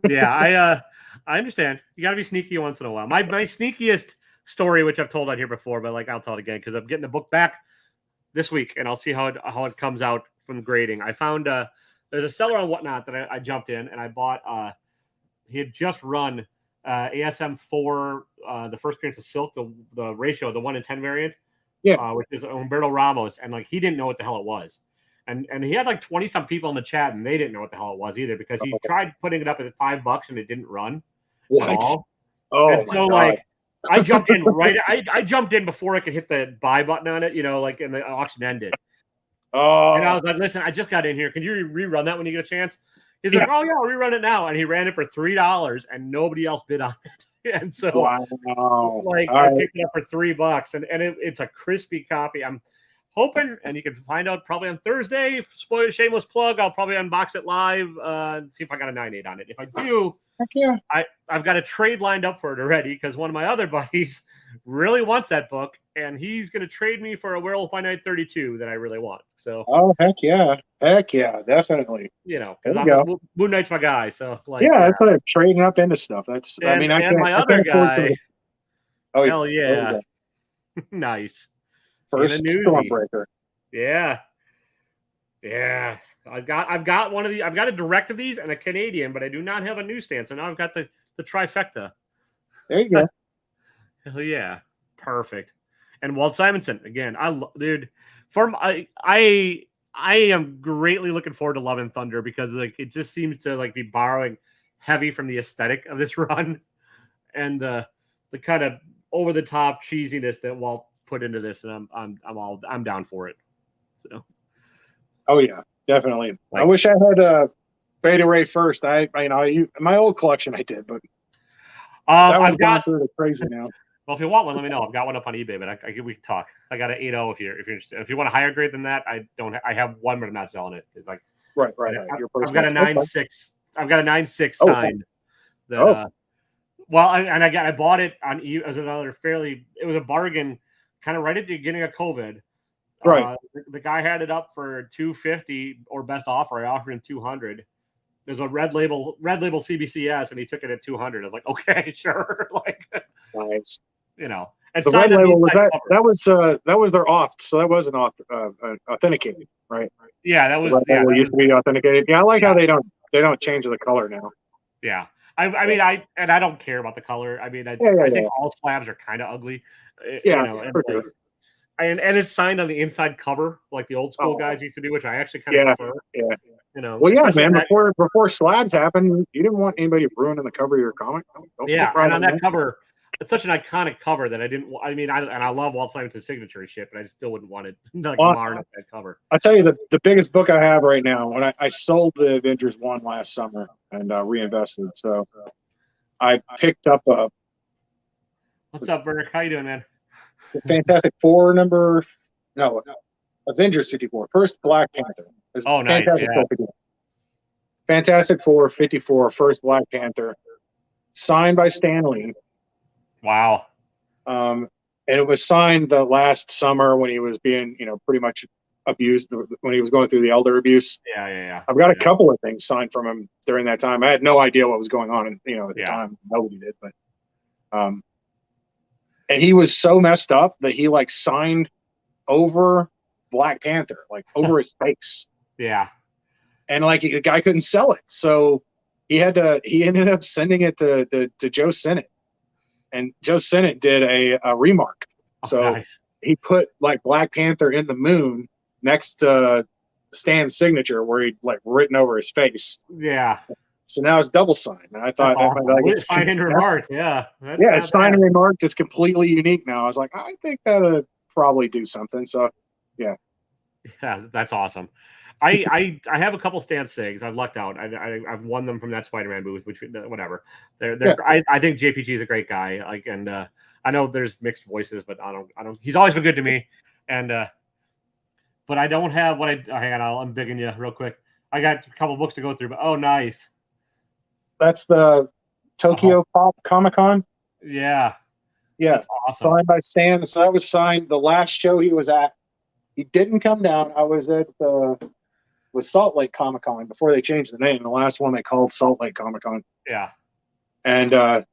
Yeah, I understand. You got to be sneaky once in a while. My sneakiest story, which I've told on here before, but like I'll tell it again because I'm getting the book back this week, and I'll see how it comes out from grading. I found there's a seller on Whatnot that I jumped in and I bought. He had just run ASM 4, the first appearance of Silk, the ratio, the 1 in 10 variant, which is Humberto Ramos, and like he didn't know what the hell it was, and he had like 20 some people in the chat, and they didn't know what the hell it was either because he tried putting it up at $5 and it didn't run at all. Oh, and so like I jumped in I jumped in before I could hit the buy button on it, like, and the auction ended. Oh, and I was like, listen, I just got in here. Can you rerun that when you get a chance? He's like, oh, yeah, I'll rerun it now. And he ran it for $3 and nobody else bid on it. And so, like, I picked it up for $3 and it's a crispy copy. I'm hoping, and you can find out probably on Thursday. Shameless plug. I'll probably unbox it live and see if I got a 9.8 on it. If I do, heck yeah. I've got a trade lined up for it already because one of my other buddies really wants that book, and he's going to trade me for a Werewolf by Night 32 that I really want. So, heck yeah, definitely. Because Moon Knight's my guy. So, like, that's what I'm trading up into stuff. That's and, I can't. My other guy. Oh, hell yeah, nice. First Stormbreaker. Yeah. I've got one of the. I've got a direct of these and a Canadian, but I do not have a newsstand. So now I've got the trifecta. There you go. Hell yeah, perfect. And Walt Simonson again. Dude. I am greatly looking forward to Love and Thunder because like it just seems to like be borrowing heavy from the aesthetic of this run and the kind of over the top cheesiness that Walt put into this, and I'm down for it. So. Oh yeah, definitely. Like, I wish I had Beta Ray first. My old collection I did, but I've got through the crazy now. Well, if you want one, let me know. I've got one up on eBay, but we can talk. I got an 8.0 if you're interested. If you want a higher grade than that, I don't. I have one, but I'm not selling it. It's like right. I've got a 9.6. I've got a 9.6 signed. That I bought it on as another it was a bargain, kind of right at the beginning of COVID. Right. The guy had it up for $250 or best offer. I offered him $200. There's a red label CBCS, and he took it at $200. I was like, okay, sure. Like, nice. And the red label was that was their auth, so that wasn't authenticated, right? Yeah, that was. That used to be authenticated. Yeah, I like how they don't change the color now. Yeah, I don't care about the color. I mean, I think all slabs are kind of ugly. Sure. And it's signed on the inside cover, like the old school guys used to do, which I actually kind of prefer. Yeah. Well, yeah, man. Before slabs happened, you didn't want anybody ruining the cover of your comic. And on that cover, it's such an iconic cover that I didn't. I mean, I love Walt Simonson's signature and shit, but I still wouldn't want it like marred on that cover. I'll tell you the biggest book I have right now. When I sold the Avengers 1 last summer and reinvested, so I picked up a. What's up, Burke? How you doing, man? Fantastic Four Avengers 54. First Black Panther. Oh, nice. Fantastic Four 54. First Black Panther. Signed by Stan Lee. Wow. And it was signed the last summer when he was being, pretty much abused, when he was going through the elder abuse. Yeah. I've got a couple of things signed from him during that time. I had no idea what was going on, at the time. Nobody did, but and he was so messed up that he like signed over Black Panther, like over his face. Yeah. And like the guy couldn't sell it. So he ended up sending it to Joe Sinnott. And Joe Sinnott did a remark. So nice. He put like Black Panther in the moon next to Stan's signature where he'd like written over his face. Yeah. So now it's double signed. And I thought it's signed and remarked. Yeah. It's signed and remarked. It's completely unique now. I was like, I think that'll probably do something. So yeah. Yeah, that's awesome. I have a couple Stan Sigs. I've lucked out. I've won them from that Spider-Man booth, which whatever. Yeah. I think JPG is a great guy. Like, and I know there's mixed voices, but I don't. He's always been good to me. And but I don't have what I. Hang on, I'm digging you real quick. I got a couple books to go through, but oh, nice. That's the Tokyo Pop Comic Con. Yeah, Yeah, that's awesome. signed by Stan. So that was signed the last show he was at. He didn't come down. I was at with Salt Lake Comic Con before they changed the name. The last one they called Salt Lake Comic Con. Yeah, and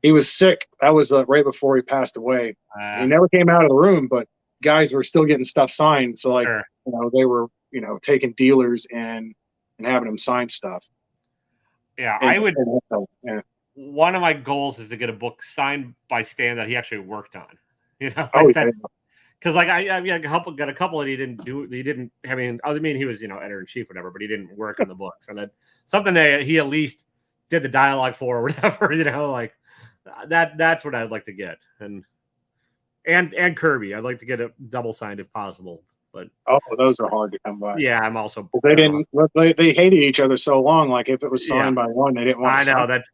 he was sick. That was right before he passed away. He never came out of the room, but guys were still getting stuff signed. So like, sure. they were, taking dealers and having them sign stuff. Yeah, And, I would. Yeah. One of my goals is to get a book signed by Stan that he actually worked on. Oh, that, yeah. because like I got a couple that he didn't do. He didn't. I mean, he was editor in chief, whatever, but he didn't work on the books. And something that he at least did the dialogue for, or whatever. Like that's what I'd like to get. And Kirby, I'd like to get it double signed if possible. But those are hard to come by. yeah, I'm also. They didn't. They hated each other so long. Like if it was signed by one, they didn't want. I know that's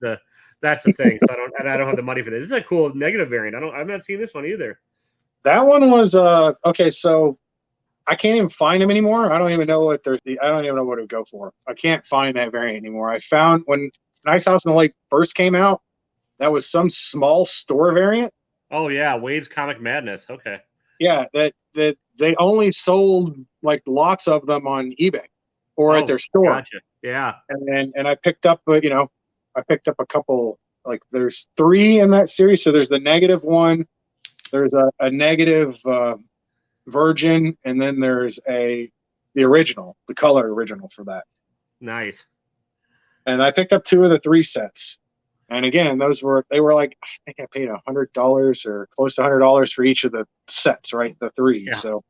the thing. So I don't have the money for this. This is a cool negative variant. I've not seen this one either. That one was okay. So I can't even find them anymore. I don't even know what I don't even know what it would go for. I can't find that variant anymore. I found when Nice House on the Lake first came out, that was some small store variant. Oh yeah, Wade's Comic Madness. Okay. Yeah, that they only sold like lots of them on eBay or at their store. Gotcha. Yeah. And I picked up I picked up a couple. Like there's 3 in that series. So there's the negative one. There's a negative Virgin, and then there's the original, the color original for that. Nice. And I picked up 2 of the 3 sets. And again, they were like, I think I paid $100 or close to $100 for each of the sets, right? The 3. Yeah. So,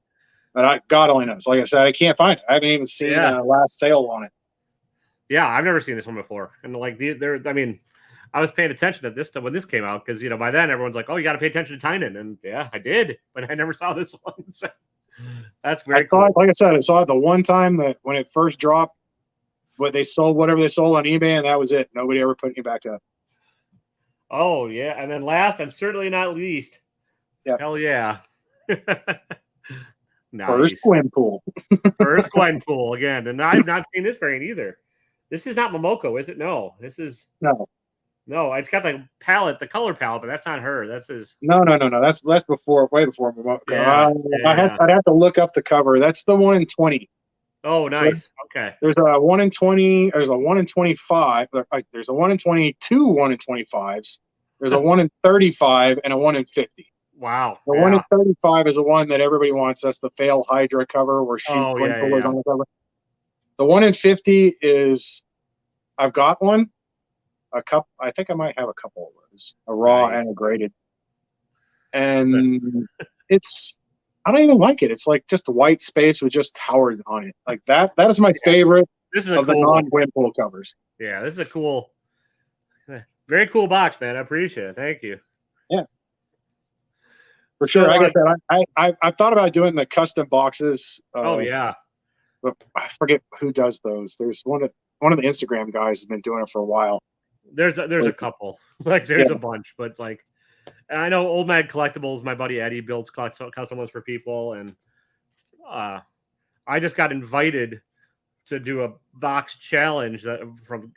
but God only knows. Like I said, I can't find it. I haven't even seen a last sale on it. Yeah, I've never seen this one before. And like I was paying attention to this stuff when this came out because by then everyone's like, "Oh, you got to pay attention to Tynan," and yeah, I did, but I never saw this one. So that's very cool. Like I said, I saw it the one time that when it first dropped, they sold whatever they sold on eBay, and that was it. Nobody ever put it back up. Oh yeah, and then last and certainly not least, hell yeah, nice. First Gwenpool. First Gwenpool again, and I've not seen this variant either. This is not Momoko, is it? No, this is no. It's got the palette, the color palette, but that's not her. That's his. No. That's before, way before Momoko. Yeah, I'd have to look up the cover. That's the 1 in 20. Oh, nice. So okay. There's a 1 in 20. There's a 1 in 25. There's a 1 in 22, 1 in 25s. There's a 1 in 35 and a 1 in 50. Wow. The 1 in 35 is the one that everybody wants. That's the Fail Hydra cover where she is on the cover. The 1 in 50 is, I've got one. I think I might have a couple of those, a raw and a graded. And I don't even like it. It's like just a white space with just Howard on it. Like that is my favorite of the non-Gwenpool covers. Yeah, this is a cool, very cool box, man. I appreciate it. Thank you. Yeah. For sure. Like I said, I've thought about doing the custom boxes. But I forget who does those. There's one of the Instagram guys has been doing it for a while. There's a couple. Like there's a bunch, but like I know Old Mad Collectibles, my buddy Eddie builds custom ones for people, and I just got invited to do a box challenge from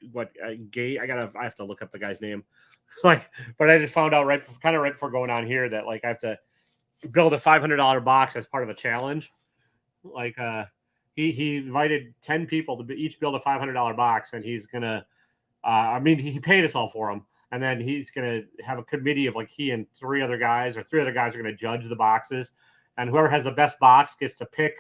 Gay. I have to look up the guy's name. But I just found out right before going on here that like I have to build a $500 box as part of a challenge. Like he invited 10 people to each build a $500 box, and he's gonna. He paid us all for them, and then he's gonna have a committee of like he and 3 other guys are gonna judge the boxes, and whoever has the best box gets to pick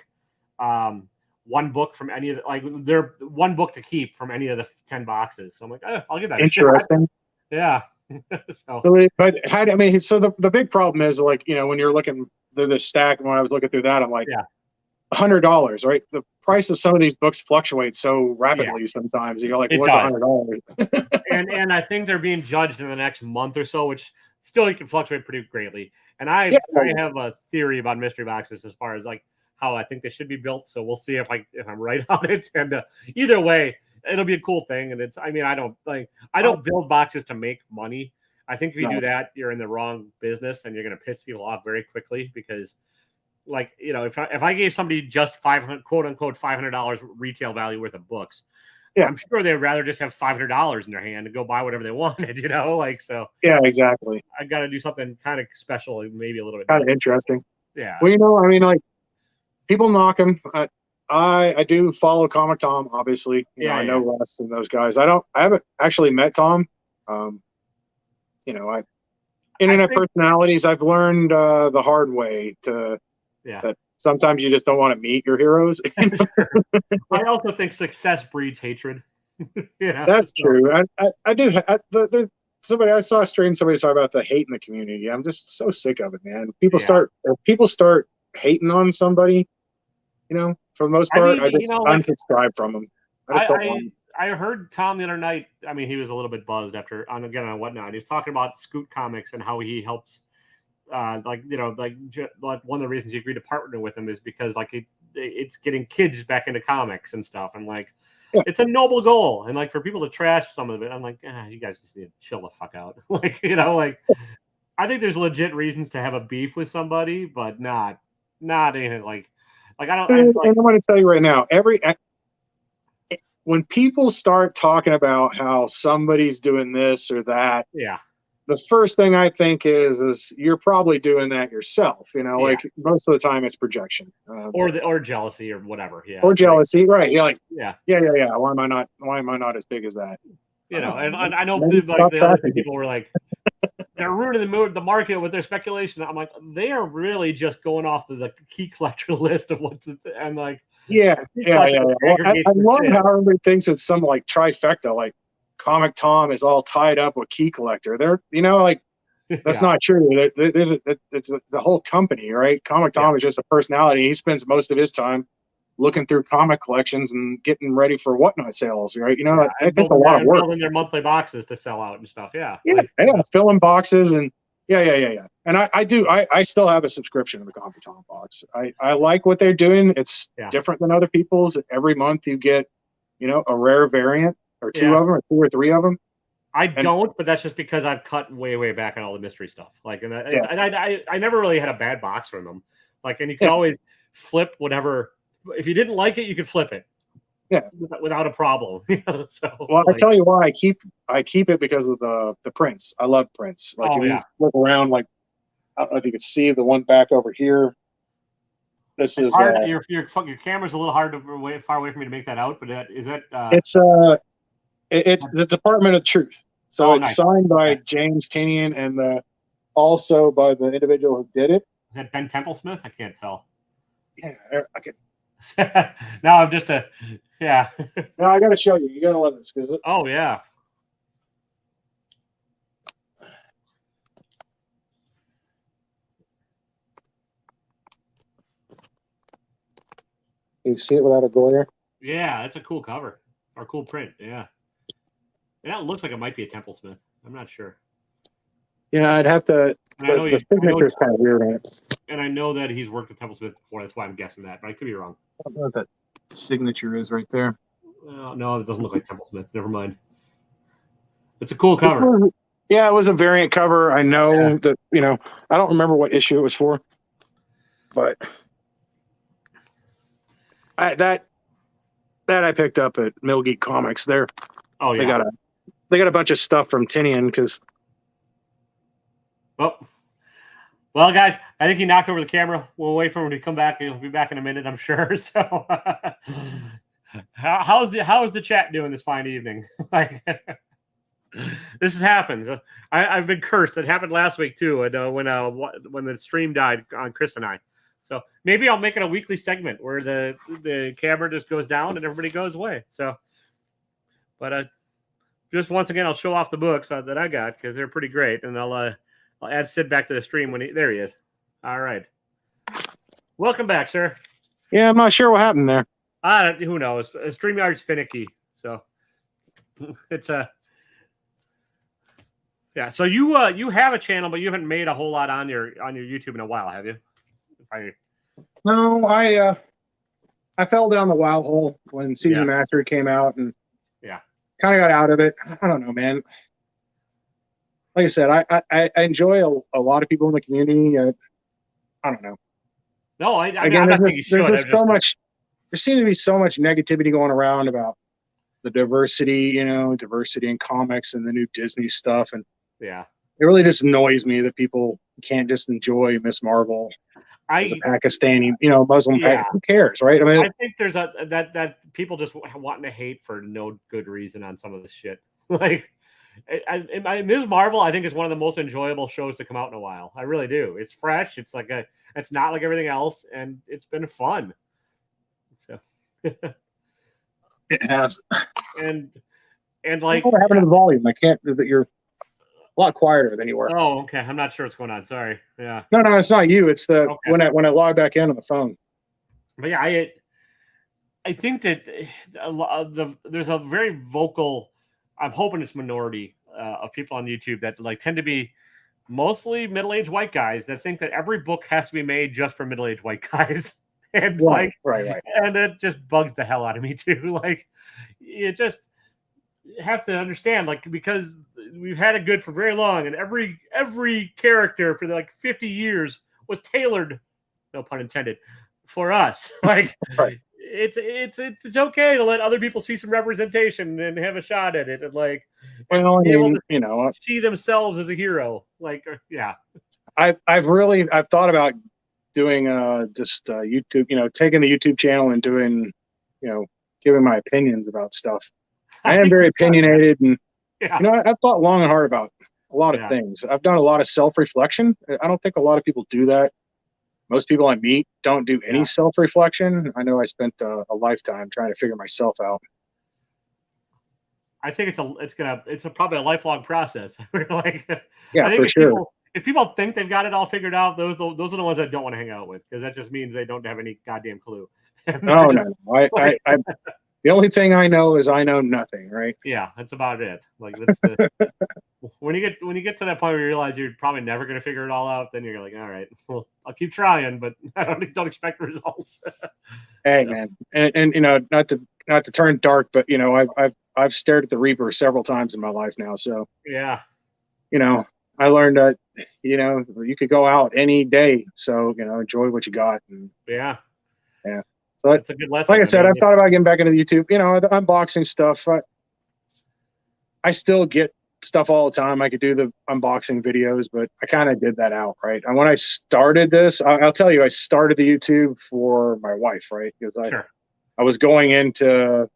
one book from any of their one book to keep from any of the 10 boxes. So I'm like, I'll give that interesting. Yeah. So the big problem is like when you're looking through this stack, and when I was looking through that, I'm like, $100, right? The price of some of these books fluctuates so rapidly sometimes. You're like, what's $100? and I think they're being judged in the next month or so, which still can fluctuate pretty greatly. And I have a theory about mystery boxes as far as like how I think they should be built. So we'll see if I'm right on it. And either way, it'll be a cool thing. And I don't build boxes to make money. I think if you do that, you're in the wrong business and you're going to piss people off very quickly because, like, if I gave somebody just quote unquote $500 retail value worth of books, I'm sure they'd rather just have $500 in their hand and go buy whatever they wanted, so. Yeah, exactly. I got to do something kind of special, maybe a little bit kind of interesting. Yeah. Well, like people knock him. I do follow Comic Tom, obviously. I know Russ and those guys. I haven't actually met Tom. Internet personalities, I've learned the hard way that sometimes you just don't want to meet your heroes. I also think success breeds hatred. That's true. I do. There's somebody I saw a stream. Somebody talk about the hate in the community. I'm just so sick of it, man. People start hating on somebody. For the most part, I just unsubscribe from them. I just don't want them. I heard Tom the other night. He was a little bit buzzed on Whatnot. He was talking about Scoot Comics and how he helps. One of the reasons he agreed to partner with him is because it's getting kids back into comics and stuff. And it's a noble goal. And for people to trash some of it, I'm like, you guys just need to chill the fuck out. I think there's legit reasons to have a beef with somebody, but not anything I don't. And I'm going to tell you right now, when people start talking about how somebody's doing this or that, the first thing I think is you're probably doing that yourself. Most of the time it's projection, or jealousy or whatever. Or jealousy, right? You're yeah. Why am I not as big as that? And I know the other people were like, they're ruining the market with their speculation. I'm like, they are really just going off the key collector list of what's and like. Yeah. I love how everybody thinks it's some trifecta, like Comic Tom is all tied up with Key Collector. That's not true. It's the whole company, right? Comic Tom is just a personality. He spends most of his time looking through comic collections and getting ready for Whatnot sales, right? I think a lot of work. Building their monthly boxes to sell out and stuff. Filling boxes and And I still have a subscription to the Comic Tom box. I like what they're doing. It's different than other people's. Every month you get, a rare variant or two of them or two or three of them. I don't, but that's just because I've cut way, way back on all the mystery stuff. I never really had a bad box from them. And you could always flip whatever. If you didn't like it, you could flip it. Yeah, without a problem. I tell you why I keep it because of the prints. I love prints. You look around, I don't know if you can see the one back over here. This is hard, your camera's a little hard far away for me to make that out. But it's the Department of Truth. So it's signed by James Tynion and also by the individual who did it. Is that Ben Templesmith? I can't tell. Yeah, I can. Now I'm just No, I got to show you. You got to love this because. Oh yeah. You see it without a glare? Yeah, that's a cool cover or cool print. Yeah, that looks like it might be a Templesmith. I'm not sure. Yeah, I'd have to. The signature is kind of weird on it. And I know that he's worked with Templesmith before. That's why I'm guessing that, but I could be wrong. I don't know what that signature is right there. No, it doesn't look like Templesmith. Never mind. It's a cool cover. Yeah, it was a variant cover. I know that, I don't remember what issue it was for, but that I picked up at Mill Geek Comics. They got a bunch of stuff from Tynion because. Well, guys, I think he knocked over the camera. We'll wait for him to come back. He'll be back in a minute, I'm sure. So, how's the chat doing this fine evening? This happens. I've been cursed. It happened last week too, and when the stream died on Chris and I. So maybe I'll make it a weekly segment where the camera just goes down and everybody goes away. So, but just once again, I'll show off the books that I got because they're pretty great, and I'll add Sid back to the stream there he is. All right. Welcome back, sir. Yeah, I'm not sure what happened there. Who knows? StreamYard's finicky, so it's yeah. So you have a channel, but you haven't made a whole lot on your YouTube in a while, have you? No, I fell down the WoW hole when Season Mastery came out and Yeah. kind of got out of it. I don't know, man. Like I said, I enjoy a lot of people in the community. I don't know. No, I mean, Again, I'm not saying you there's should. I'm just so just like, much. There seems to be so much negativity going around about the diversity, diversity in comics and the new Disney stuff, and yeah. it really just annoys me that people can't just enjoy Miss Marvel as a Pakistani, Muslim. Yeah. Who cares, right? I mean, I think there's that people just wanting to hate for no good reason on some of this shit. Like, Ms. Marvel, I think is one of the most enjoyable shows to come out in a while. I really do. It's fresh. It's it's not like everything else, and it's been fun. So, it has. and I like, don't know what happened to the volume. I can't. You're a lot quieter than you were. oh, okay. I'm not sure what's going on. Sorry. Yeah. No, it's not you. It's the Okay. when I log back in on the phone. But yeah, I think that there's a very vocal. I'm hoping it's minority of people on YouTube that like tend to be mostly middle-aged white guys that think that every book has to be made just for middle-aged white guys, and Right. and it just bugs the hell out of me too. Like, you just have to understand, like, because we've had it good for very long, and every character for like 50 years was tailored, no pun intended, for us. Like, Right. it's okay to let other people see some representation and have a shot at it, and like, Well, be able to you see themselves as a hero. Like, yeah, I've thought about doing just YouTube, taking the YouTube channel and doing, giving my opinions about stuff. I am very opinionated, and yeah, I've thought long and hard about a lot of Yeah. things. I've done a lot of self-reflection. I don't think a lot of people do that. Most people I meet don't do any Yeah. self-reflection. I know I spent a lifetime trying to figure myself out. I think it's probably a lifelong process. Like, Yeah, I think for sure. if people think they've got it all figured out, those are the ones I don't want to hang out with, because that just means they don't have any goddamn clue. No. The only thing I know is I know nothing, right? Yeah, that's about it. Like, that's the when you get to that point where you realize you're probably never going to figure it all out, then you're like, all right, well, I'll keep trying, but I don't expect the results. Hey, man, and not to turn dark, but I've stared at the Reaper several times in my life now, so Yeah, I learned that you could go out any day, so enjoy what you got, and yeah. So That's a good lesson. like I said, I've thought about getting back into the YouTube, the unboxing stuff. I still get stuff all the time. I could do the unboxing videos, but I kind of did that out, right? And when I started this, I'll tell you, I started the YouTube for my wife, right? Because I was going into,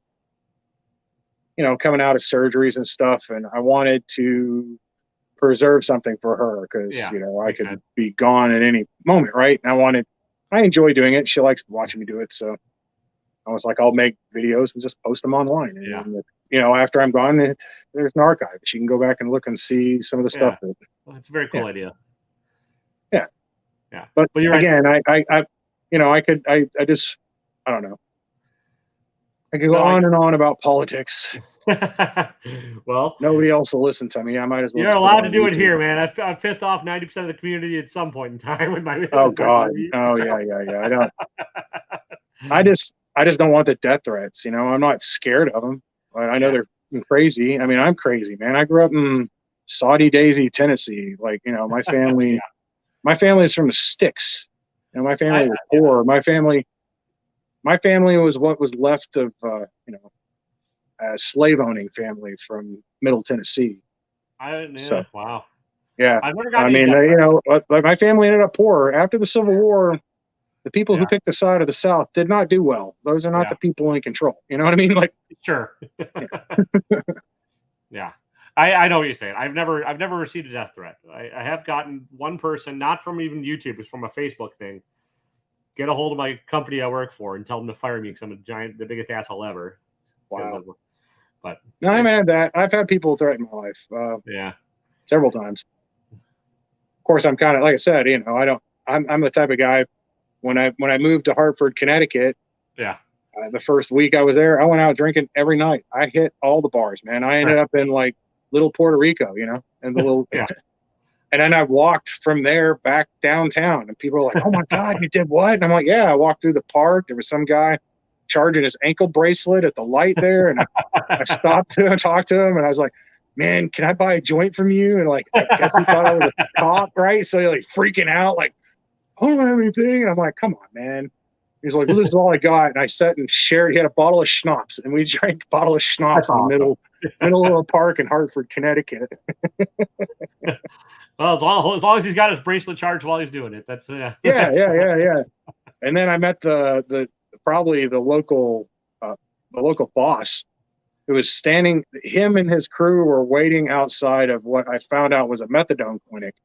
coming out of surgeries and stuff, and I wanted to preserve something for her because, I could be gone at any moment, right? And I enjoy doing it. She likes watching me do it. So I was like, I'll make videos and just post them online. And, after I'm gone, there's an archive. She can go back and look and see some of the stuff. It's a very cool idea. Yeah. Yeah. But you're again, right. I don't know. I could go on and on about politics. Well, nobody else will listen to me. I might as well. You're allowed to do it here, man. I've pissed off 90% of the community at some point in time with my. Oh God. Yeah. I don't. I just don't want the death threats. I'm not scared of them. I know they're crazy. I mean, I'm crazy, man. I grew up in Saudi Daisy, Tennessee. Like, my family, my family is from the sticks, and my family was poor. My family was what was left of, a slave owning family from Middle Tennessee. Wow. Yeah. I've never got I mean, like my family ended up poor after the Civil War. The people who picked the side of the South did not do well. Those are not the people in control. You know what I mean? Like, sure. Yeah. I know what you're saying. I've never received a death threat. I have gotten one person, not from even YouTube, it's from a Facebook thing, get a hold of my company I work for and tell them to fire me because I'm the biggest asshole ever. Wow. But no, I haven't had that. I've had people threaten my life. Several times. Of course, I'm kind of, like I said, I'm the type of guy. When I moved to Hartford, Connecticut, the first week I was there, I went out drinking every night. I hit all the bars, man. I ended up in like little Puerto Rico, and the little And then I walked from there back downtown, and people were like, "Oh my God, you did what?" And I'm like, "Yeah, I walked through the park. There was some guy charging his ankle bracelet at the light there, and I stopped to talk to him, and I was like, "Man, can I buy a joint from you?" And like, I guess he thought I was a cop, right? So he's like freaking out, like, "I don't have anything." And I'm like, "Come on, man." He's like, "Well, this is all I got." And I sat and shared. He had a bottle of schnapps, and we drank a bottle of schnapps That's in the awesome. middle of a park in Hartford, Connecticut. Well, as long as he's got his bracelet charged while he's doing it, that's Yeah, that's yeah. And then I met probably the local boss who was standing. Him and his crew were waiting outside of what I found out was a methadone clinic.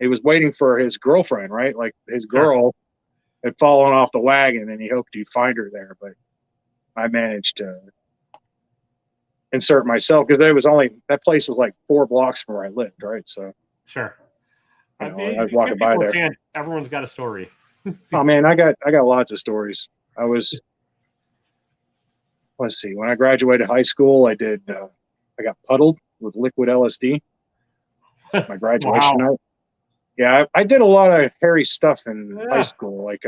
He was waiting for his girlfriend, right? Like his sure. girl had fallen off the wagon, and he hoped he'd find her there. But I managed to insert myself because that place was like 4 blocks from where I lived, right? So Sure. you I know, mean, I was walking by there. everyone's got a story. Oh man, I got lots of stories. Let's see, when I graduated high school, I got puddled with liquid LSD. My graduation Wow. night. Yeah, I did a lot of hairy stuff in high Yeah. school. Like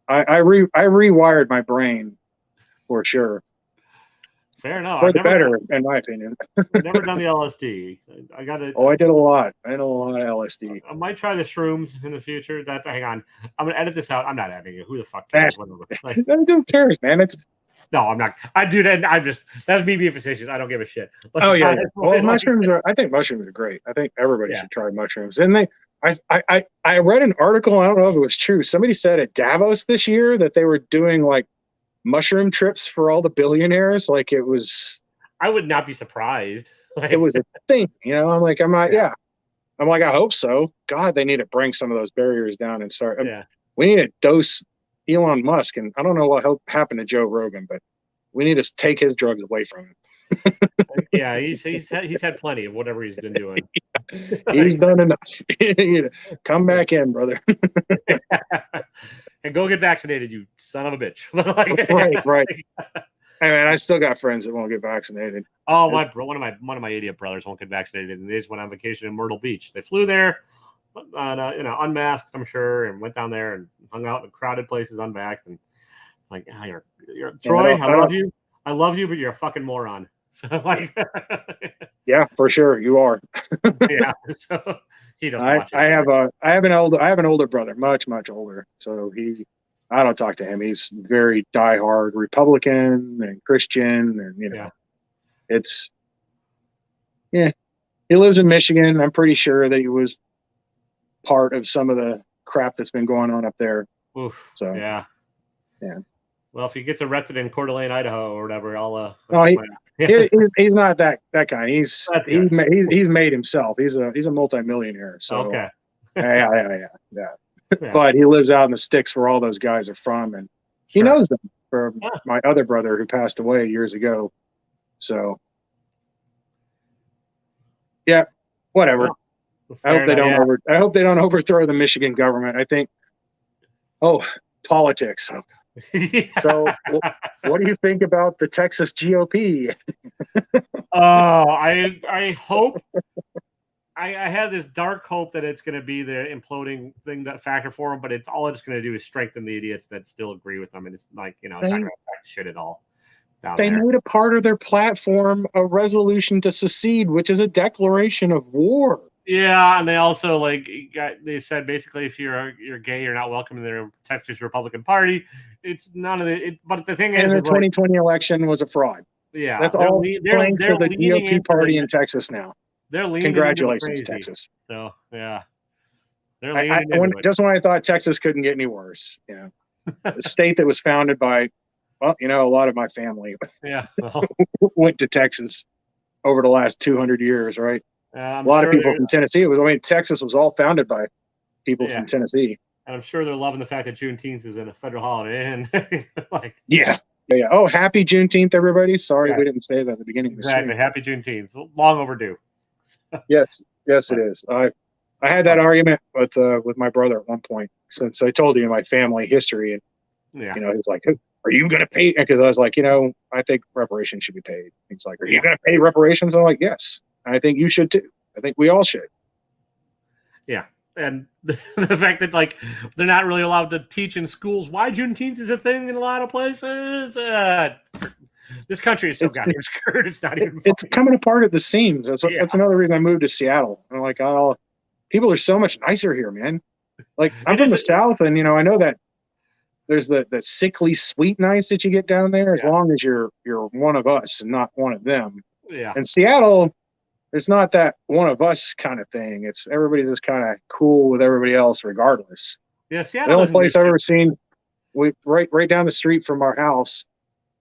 I rewired my brain for sure, Fair enough. for I've the better, in my opinion. never done the LSD. I got to. Oh, I did a lot. I did a lot of LSD. I might try the shrooms in the future. Hang on. I'm gonna edit this out. I'm not editing it. Who the fuck Eh, cares? Whatever. Like, Who cares, man? no, I'm not. I do that. I'm just. That's me being facetious. I don't give a shit. Like, Oh yeah. Well, like, mushrooms are. I think mushrooms are great. I think everybody Yeah. should try mushrooms. And I read an article. I don't know if it was true. Somebody said at Davos this year that they were doing like mushroom trips for all the billionaires. Like it was. I would not be surprised. Like, It was a thing. I'm like, I'm not. Yeah. Yeah. I'm like, I hope so. God, they need to bring some of those barriers down and start. Yeah. We need to dose Elon Musk, and I don't know what happened to Joe Rogan, but we need to take his drugs away from him. Yeah. He's had plenty of whatever he's been doing. He's done enough. Come back in, brother. And go get vaccinated, you son of a bitch. Like, Right. Hey man, I still got friends that won't get vaccinated. Oh, one of my idiot brothers won't get vaccinated, and they just went on vacation in Myrtle Beach. They flew there, unmasked, I'm sure, and went down there and hung out in crowded places unvaxxed. And like, oh, you're Troy. I love you, but you're a fucking moron. So like, yeah, for sure, you are. Yeah. So he doesn't. I have an older brother, much older. So I don't talk to him. He's very diehard Republican and Christian, and he lives in Michigan. I'm pretty sure that he was part of some of the crap that's been going on up there. Oof. So yeah. Well, if he gets arrested in Coeur d'Alene, Idaho, or whatever, I'll. He's not that kind. He's made himself. He's a multimillionaire. So okay. Yeah. But he lives out in the sticks where all those guys are from, and he knows them from my other brother who passed away years ago. So, yeah, whatever. Well, I hope they don't overthrow the Michigan government. I think. Oh, politics. So, what do you think about the Texas GOP? I hope. I have this dark hope that it's going to be the imploding thing, that factor for them, but it's going to do is strengthen the idiots that still agree with them, and it's like, it's not going to affect shit at all. They made a part of their platform a resolution to secede, which is a declaration of war. Yeah, and they also they said basically if you're gay, you're not welcome in the Texas Republican Party. It's none of it. But the thing is, the 2020 election was a fraud. Yeah, that's all thanks to the GOP party in Texas now. They're leaning. Congratulations, Texas. So yeah, they're leaning. Just when I thought Texas couldn't get any worse, the state that was founded by, a lot of my family, went to Texas over the last 200 years, right? A lot of people from Tennessee. Texas was all founded by people from Tennessee. And I'm sure they're loving the fact that Juneteenth is in a federal holiday, and yeah. Oh, happy Juneteenth, everybody! Sorry, we didn't say that at the beginning. Exactly, happy Juneteenth, long overdue. Yes, it is. I had that argument with my brother at one point, since I told you my family history, and he's like, "Are you going to pay?" Because I was like, I think reparations should be paid. He's like, "Are you going to pay reparations?" I'm like, "Yes, I think you should too. I think we all should." And the fact that like they're not really allowed to teach in schools why Juneteenth is a thing in a lot of places. This country is so goddamn screwed. It's not even. It's coming apart at the seams. That's another reason I moved to Seattle. I'm like, oh, people are so much nicer here, man. Like I'm from the South, and I know that there's the sickly sweet nice that you get down there, as long as you're one of us and not one of them. Yeah. In Seattle, there's not that one of us kind of thing. It's everybody's just kind of cool with everybody else, regardless. Yeah, Seattle. The only place I've ever seen, right down the street from our house,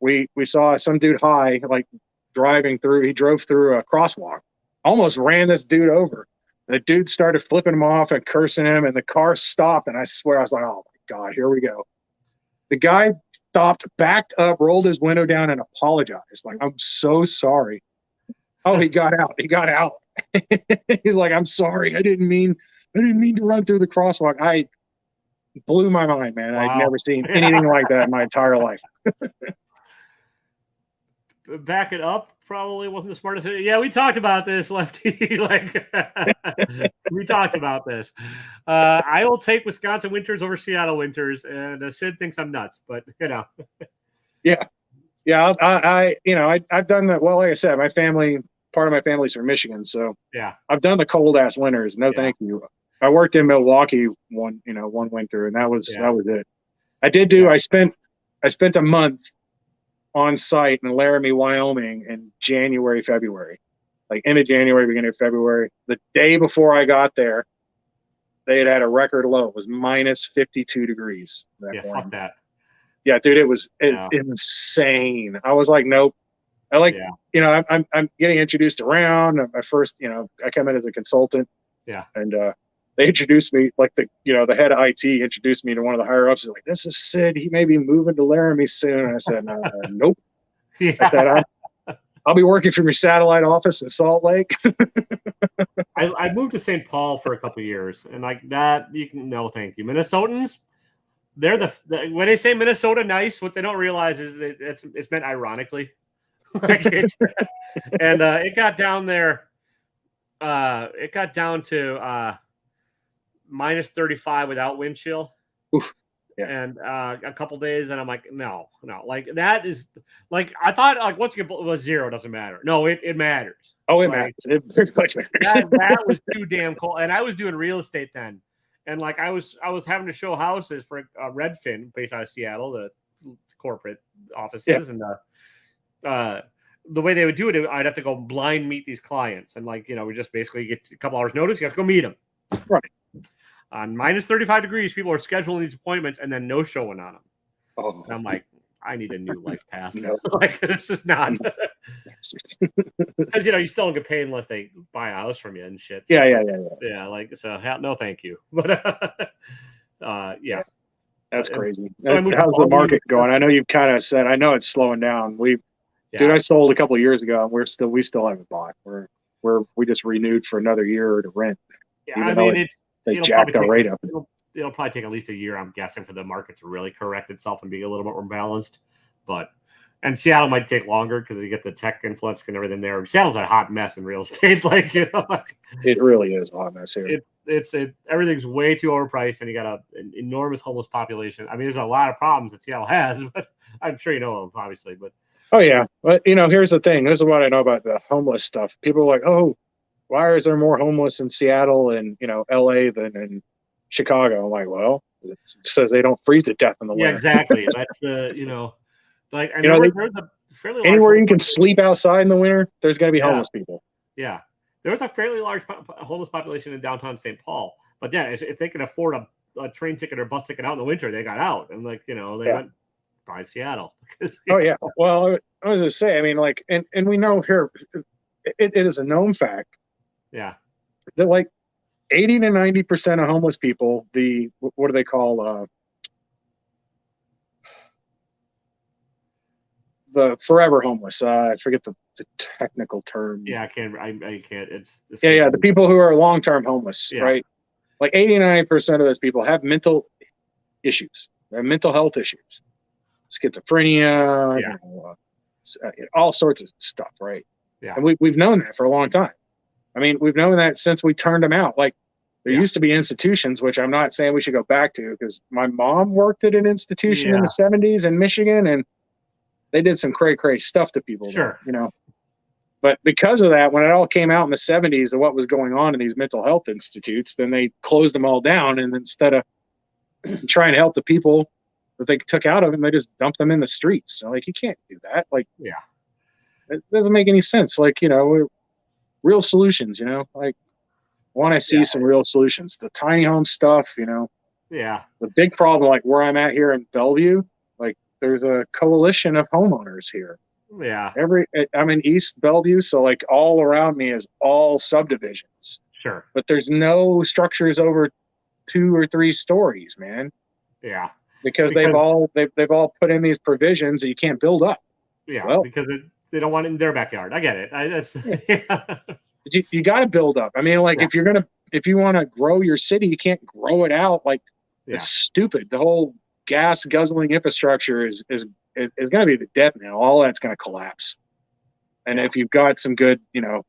we saw some dude like driving through. He drove through a crosswalk, almost ran this dude over. The dude started flipping him off and cursing him, and the car stopped. And I swear, I was like, "Oh my god, here we go." The guy stopped, backed up, rolled his window down, and apologized. Like, "I'm so sorry." Oh, he got out. He's like, "I'm sorry. I didn't mean to run through the crosswalk." I blew my mind, man. Wow. I'd never seen anything like that in my entire life. Back it up probably wasn't the smartest thing. Yeah, we talked about this, Lefty. We talked about this. I will take Wisconsin winters over Seattle winters, and Sid thinks I'm nuts, but Yeah. I've done that. Well, like I said, part of my family's from Michigan, so yeah, I've done the cold ass winters. No, thank you. I worked in Milwaukee one winter, and that was it. I did do. I spent a month on site in Laramie, Wyoming, in January, February, like end of January, beginning of February. The day before I got there, they had a record low. It was minus 52 degrees. Fuck that. Yeah, dude, it was insane. I was like, nope. I'm getting introduced around. My first, I come in as a consultant. Yeah. And they introduced me, like the head of IT introduced me to one of the higher ups. He's like, "This is Sid. He may be moving to Laramie soon." And I said, "Nope." Yeah. I said, I'll be working from your satellite office in Salt Lake. I moved to St. Paul for a couple of years, and like that, no, thank you. Minnesotans, they're when they say Minnesota nice, what they don't realize is that it's meant ironically. It got down there. It got down to minus 35 without wind chill. Oof. Yeah. And a couple days, and I'm like, no, like that is like I thought. Like once it was zero, doesn't matter. No, it matters. Oh, it matters. It very much matters. that was too damn cold, and I was doing real estate then, and like I was having to show houses for Redfin based out of Seattle, the corporate offices, and the way they would do it, I'd have to go blind meet these clients, and we just basically get a couple hours notice. You have to go meet them. Right. On minus 35 degrees, people are scheduling these appointments and then no showing on them. Oh. And I'm like, I need a new life path. No. This is not. Because you still don't get paid unless they buy a house from you and shit. So yeah. No, thank you. But yeah. That's crazy. How's the market going? I know you've kind of said. I know it's slowing down. Dude, I sold a couple of years ago, and we still haven't bought. We just renewed for another year to rent. Yeah, I mean they jacked our rate up. It'll probably take at least a year, I'm guessing, for the market to really correct itself and be a little bit more balanced. And Seattle might take longer because you get the tech influx and everything there. Seattle's a hot mess in real estate. It really is a hot mess here. Everything's way too overpriced, and you got an enormous homeless population. I mean, there's a lot of problems that Seattle has, but I'm sure you know of, obviously. But oh yeah, but here's the thing. This is what I know about the homeless stuff. People are like, "Oh, why is there more homeless in Seattle and LA than in Chicago?" I'm like, well, it says they don't freeze to death in the winter. Yeah, exactly. That's the anywhere you can sleep outside in the winter, there's going to be homeless people. Yeah, there was a fairly large homeless population in downtown St. Paul, but yeah, if they could afford a train ticket or bus ticket out in the winter, they got out, and they went by Seattle. Oh yeah. Well, I was going to say, I mean, and we know here, it is a known fact. Yeah. That 80 to 90% of homeless people, what do they call the forever homeless? I forget the technical term. Yeah, I can't. It's the people who are long-term homeless, right? 89% of those people have mental issues. They have mental health issues, schizophrenia, all sorts of stuff, right? Yeah, and we've known that for a long time. I mean, we've known that since we turned them out. There Yeah. used to be institutions, which I'm not saying we should go back to, because my mom worked at an institution in the 70s in Michigan, and they did some cray stuff to people there, Sure. you know. But because of that, when it all came out in the 70s of what was going on in these mental health institutes, then they closed them all down. And instead of trying to help the people that they took out of them, they just dumped them in the streets. So, like, you can't do that. Like, Yeah. it doesn't make any sense. Like, you know, real solutions, you know, like, want to see some real solutions. The tiny home stuff, you know, Yeah. the big problem, like where I'm at here in Bellevue, like, there's a coalition of homeowners here. Yeah. I'm in East Bellevue, so like all around me is all subdivisions, Sure. but there's no structures over 2 or 3 stories, man, Yeah. because they've all put in these provisions that you can't build up. Yeah. Well, Because they don't want it in their backyard. I get it. you got to build up. I mean, like, if you want to grow your city, you can't grow it out. Like, it's stupid. The whole gas guzzling infrastructure is going to be the death knell. All that's going to collapse. And if you've got some good, you know,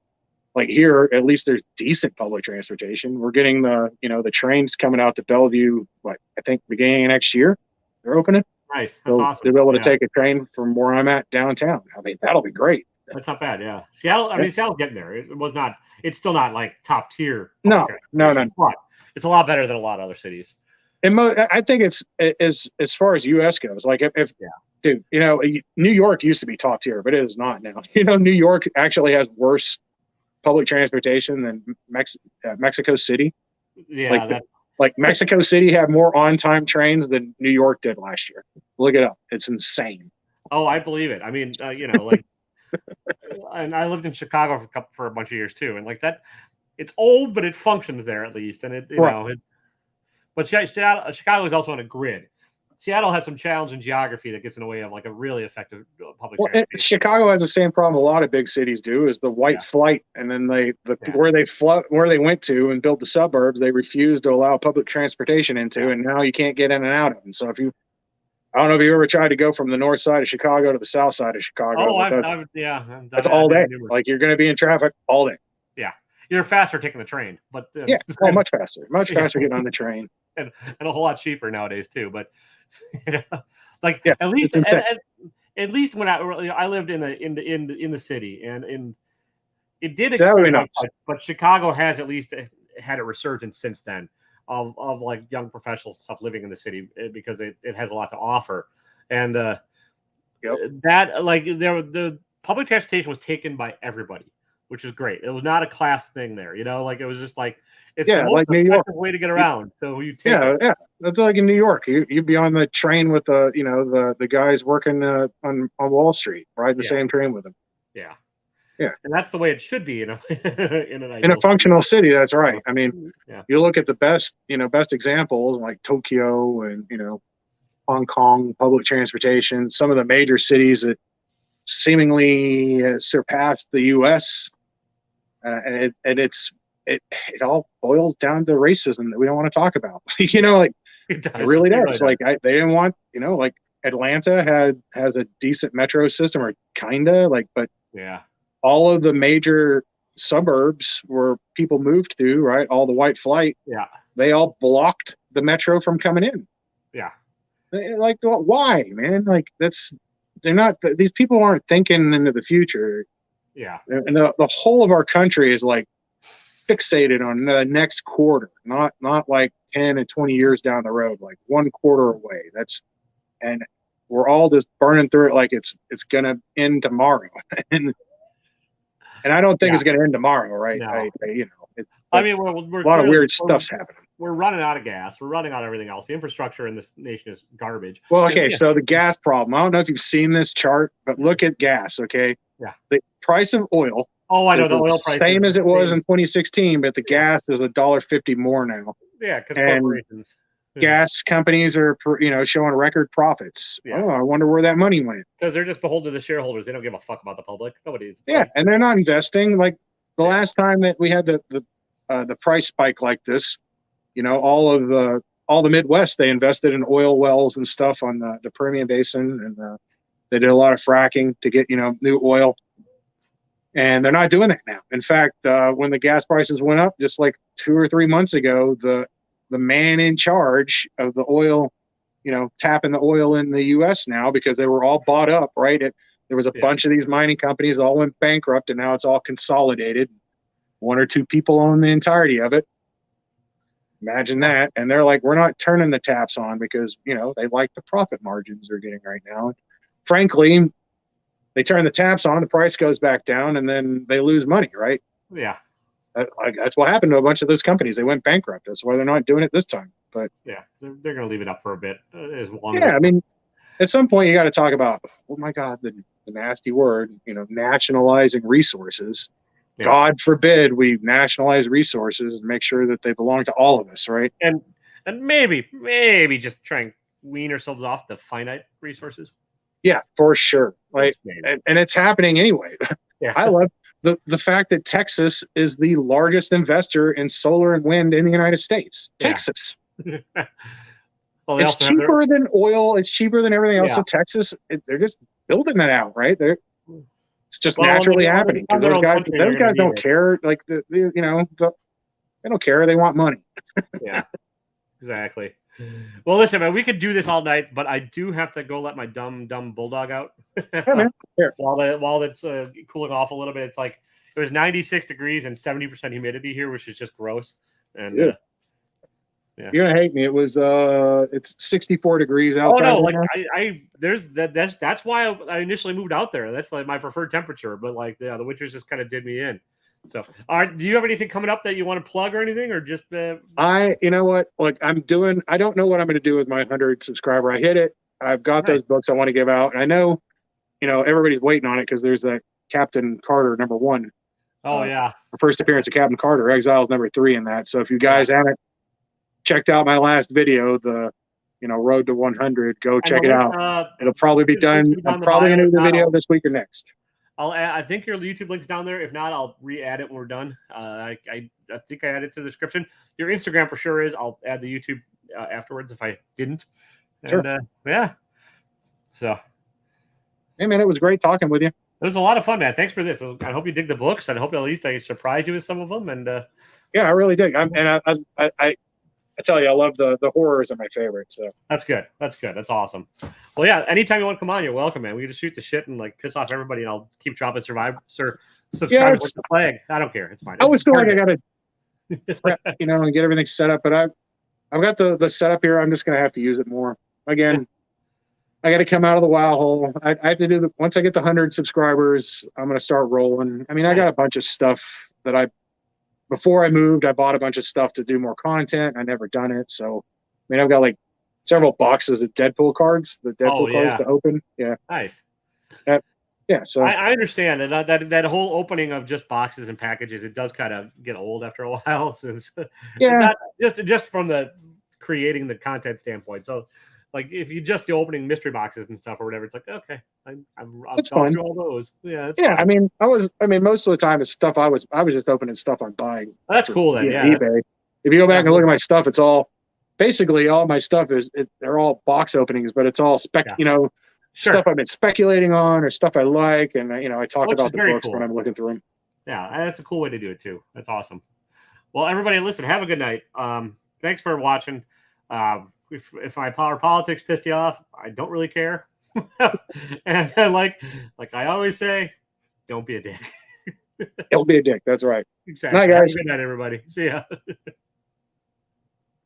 like here, at least there's decent public transportation. We're getting the trains coming out to Bellevue, I think beginning of next year. They're opening. Nice. That's awesome. They'll be able to take a train from where I'm at downtown. I mean, that'll be great. That's not bad. Yeah. Seattle, Seattle's getting there. It's still not like top tier. No. But it's a lot better than a lot of other cities. And I think it's as far as U.S. goes. Like, dude, you know, New York used to be top tier, but it is not now. You know, New York actually has worse public transportation than Mexico City. Yeah, like Mexico City had more on-time trains than New York did last year. Look it up; it's insane. Oh, I believe it. I mean, you know, like, and I lived in Chicago for a bunch of years too, and like that, it's old, but it functions there at least, and but Chicago is also on a grid. Seattle has some challenging geography that gets in the way of like a really effective public transportation. Chicago has the same problem a lot of big cities do, is the white flight, and then where they went to and built the suburbs, they refused to allow public transportation into, and now you can't get in and out of them. So I don't know if you ever tried to go from the north side of Chicago to the south side of Chicago. Oh, that's all day. Like, you're going to be in traffic all day. Yeah, you're faster taking the train, but much faster getting on the train, and a whole lot cheaper nowadays too. But you know, like at least when I lived in the city, and it did expand, but Chicago has at least had a resurgence since then of like young professionals and stuff living in the city, because it has a lot to offer, and that, like, the public transportation was taken by everybody, which is great. It was not a class thing there, you know, like, it was just like, it's the most like New York way to get around. So you take that's like in New York. You'd be on the train with the guys working on Wall Street, riding the same train with them. Yeah. Yeah. And that's the way it should be in a functional city. That's right. I mean, you look at the best examples like Tokyo and, you know, Hong Kong public transportation, some of the major cities that seemingly surpassed the U.S. And it all boils down to racism that we don't want to talk about. You know, like, it really does. Like, they didn't want, you know, like, Atlanta has a decent metro system, or kinda, like, but all of the major suburbs where people moved to, right, all the white flight, they all blocked the metro from coming in. Like, why, man? Like, these people aren't thinking into the future. And the whole of our country is like fixated on the next quarter, not like 10 and 20 years down the road, like 1 quarter away. And we're all just burning through it like it's gonna end tomorrow. And I don't think it's gonna end tomorrow, right? No. I mean, we're a lot of weird stuff's happening. We're running out of gas. We're running out of everything else. The infrastructure in this nation is garbage. Well, okay, so the gas problem. I don't know if you've seen this chart, but look at gas, okay? Yeah. The price of oil. Oh, I know the oil price. Same as it was in 2016, but the gas is $1.50 more now. Yeah, because corporations. Gas companies are, showing record profits. Yeah. Oh, I wonder where that money went. Because they're just beholden to the shareholders. They don't give a fuck about the public. Nobody's. Yeah, and they're not investing. Like, the last time that we had the price spike like this, you know, all the Midwest, they invested in oil wells and stuff on the Permian Basin, and they did a lot of fracking to get, new oil. And they're not doing that now. In fact, when the gas prices went up just like 2 or 3 months ago, the man in charge of the oil, tapping the oil in the U.S. now, because they were all bought up, right? There was a bunch of these mining companies all went bankrupt, and now it's all consolidated. 1 or 2 people own the entirety of it. Imagine that. And they're like, we're not turning the taps on because, they like the profit margins they're getting right now. Frankly, they turn the taps on, the price goes back down, and then they lose money, right? Yeah. That's what happened to a bunch of those companies. They went bankrupt. That's why they're not doing it this time. But yeah, they're going to leave it up for a bit as long. Yeah, I mean, at some point you got to talk about, oh my God, the nasty word, nationalizing resources. Yeah. God forbid we nationalize resources and make sure that they belong to all of us, right? And maybe just try and wean ourselves off the finite resources. Yeah, for sure. Like, and it's happening anyway. Yeah. I love the fact that Texas is the largest investor in solar and wind in the United States. Yeah. Texas. Well, it's cheaper than oil. It's cheaper than everything else. Yeah. So Texas, they're just building it out, right? It's just naturally happening because those guys don't care. Like they don't care. They want money. Yeah, exactly. Well, listen, man, we could do this all night, but I do have to go let my dumb bulldog out. Yeah, man. Here. While it's cooling off a little bit, it's like it was 96 degrees and 70% humidity here, which is just gross. And yeah. You're gonna hate me. It was it's 64 degrees outside. Oh no, like that's why I initially moved out there. That's like my preferred temperature. But like the winters just kind of did me in. So, all right, do you have anything coming up that you want to plug or anything, or just? You know what? Like I don't know what I'm going to do with my 100 subscriber. I hit it. I've got those books I want to give out. And I know, everybody's waiting on it because there's that Captain Carter #1. Oh yeah, the first appearance of Captain Carter. Exiles #3 in that. So if you guys haven't checked out my last video, the Road to 100, go check it out. It'll probably be done. I'm probably going to do the video this week or next. I think your YouTube link's down there. If not, I'll re-add it when we're done. I think I added it to the description. Your Instagram for sure is. I'll add the YouTube afterwards if I didn't. And, sure. Yeah. So. Hey, man, it was great talking with you. It was a lot of fun, man. Thanks for this. I hope you dig the books. I hope at least I surprise you with some of them. And yeah, I really dig. I tell you, I love the horrors are my favorite. So that's good. That's awesome. Well, yeah. Anytime you want to come on, you're welcome, man. We can just shoot the shit and like piss off everybody, and I'll keep dropping subscribe with the flag. I don't care. It's fine. I always feel like I gotta, and get everything set up. But I've got the setup here. I'm just gonna have to use it more. Again, I got to come out of the WoW hole. I have to do once I get the 100 subscribers, I'm gonna start rolling. I mean, I got a bunch of stuff that before I moved, I bought a bunch of stuff to do more content. I never done it. So, I mean, I've got like several boxes of Deadpool cards, the Deadpool cards to open. Yeah. Nice. Yeah. So I understand that whole opening of just boxes and packages, it does kind of get old after a while. Since not just from the creating the content standpoint. So like if you just do opening mystery boxes and stuff or whatever, it's like, okay, I've gone through all those. Yeah. Yeah. Fun. I mean, most of the time it's stuff I was just opening stuff I'm buying. Well, that's cool then. Yeah. eBay. If you go back and look at my stuff, it's all basically all my stuff they're all box openings, but it's all stuff I've been speculating on or stuff I like. And, I talk about the books when I'm looking through them. Yeah. That's a cool way to do it too. That's awesome. Well, everybody listen, have a good night. Thanks for watching. If my power politics pissed you off, I don't really care. And like I always say, don't be a dick. Don't be a dick. That's right. Exactly. Night, guys. Good night, everybody. See ya.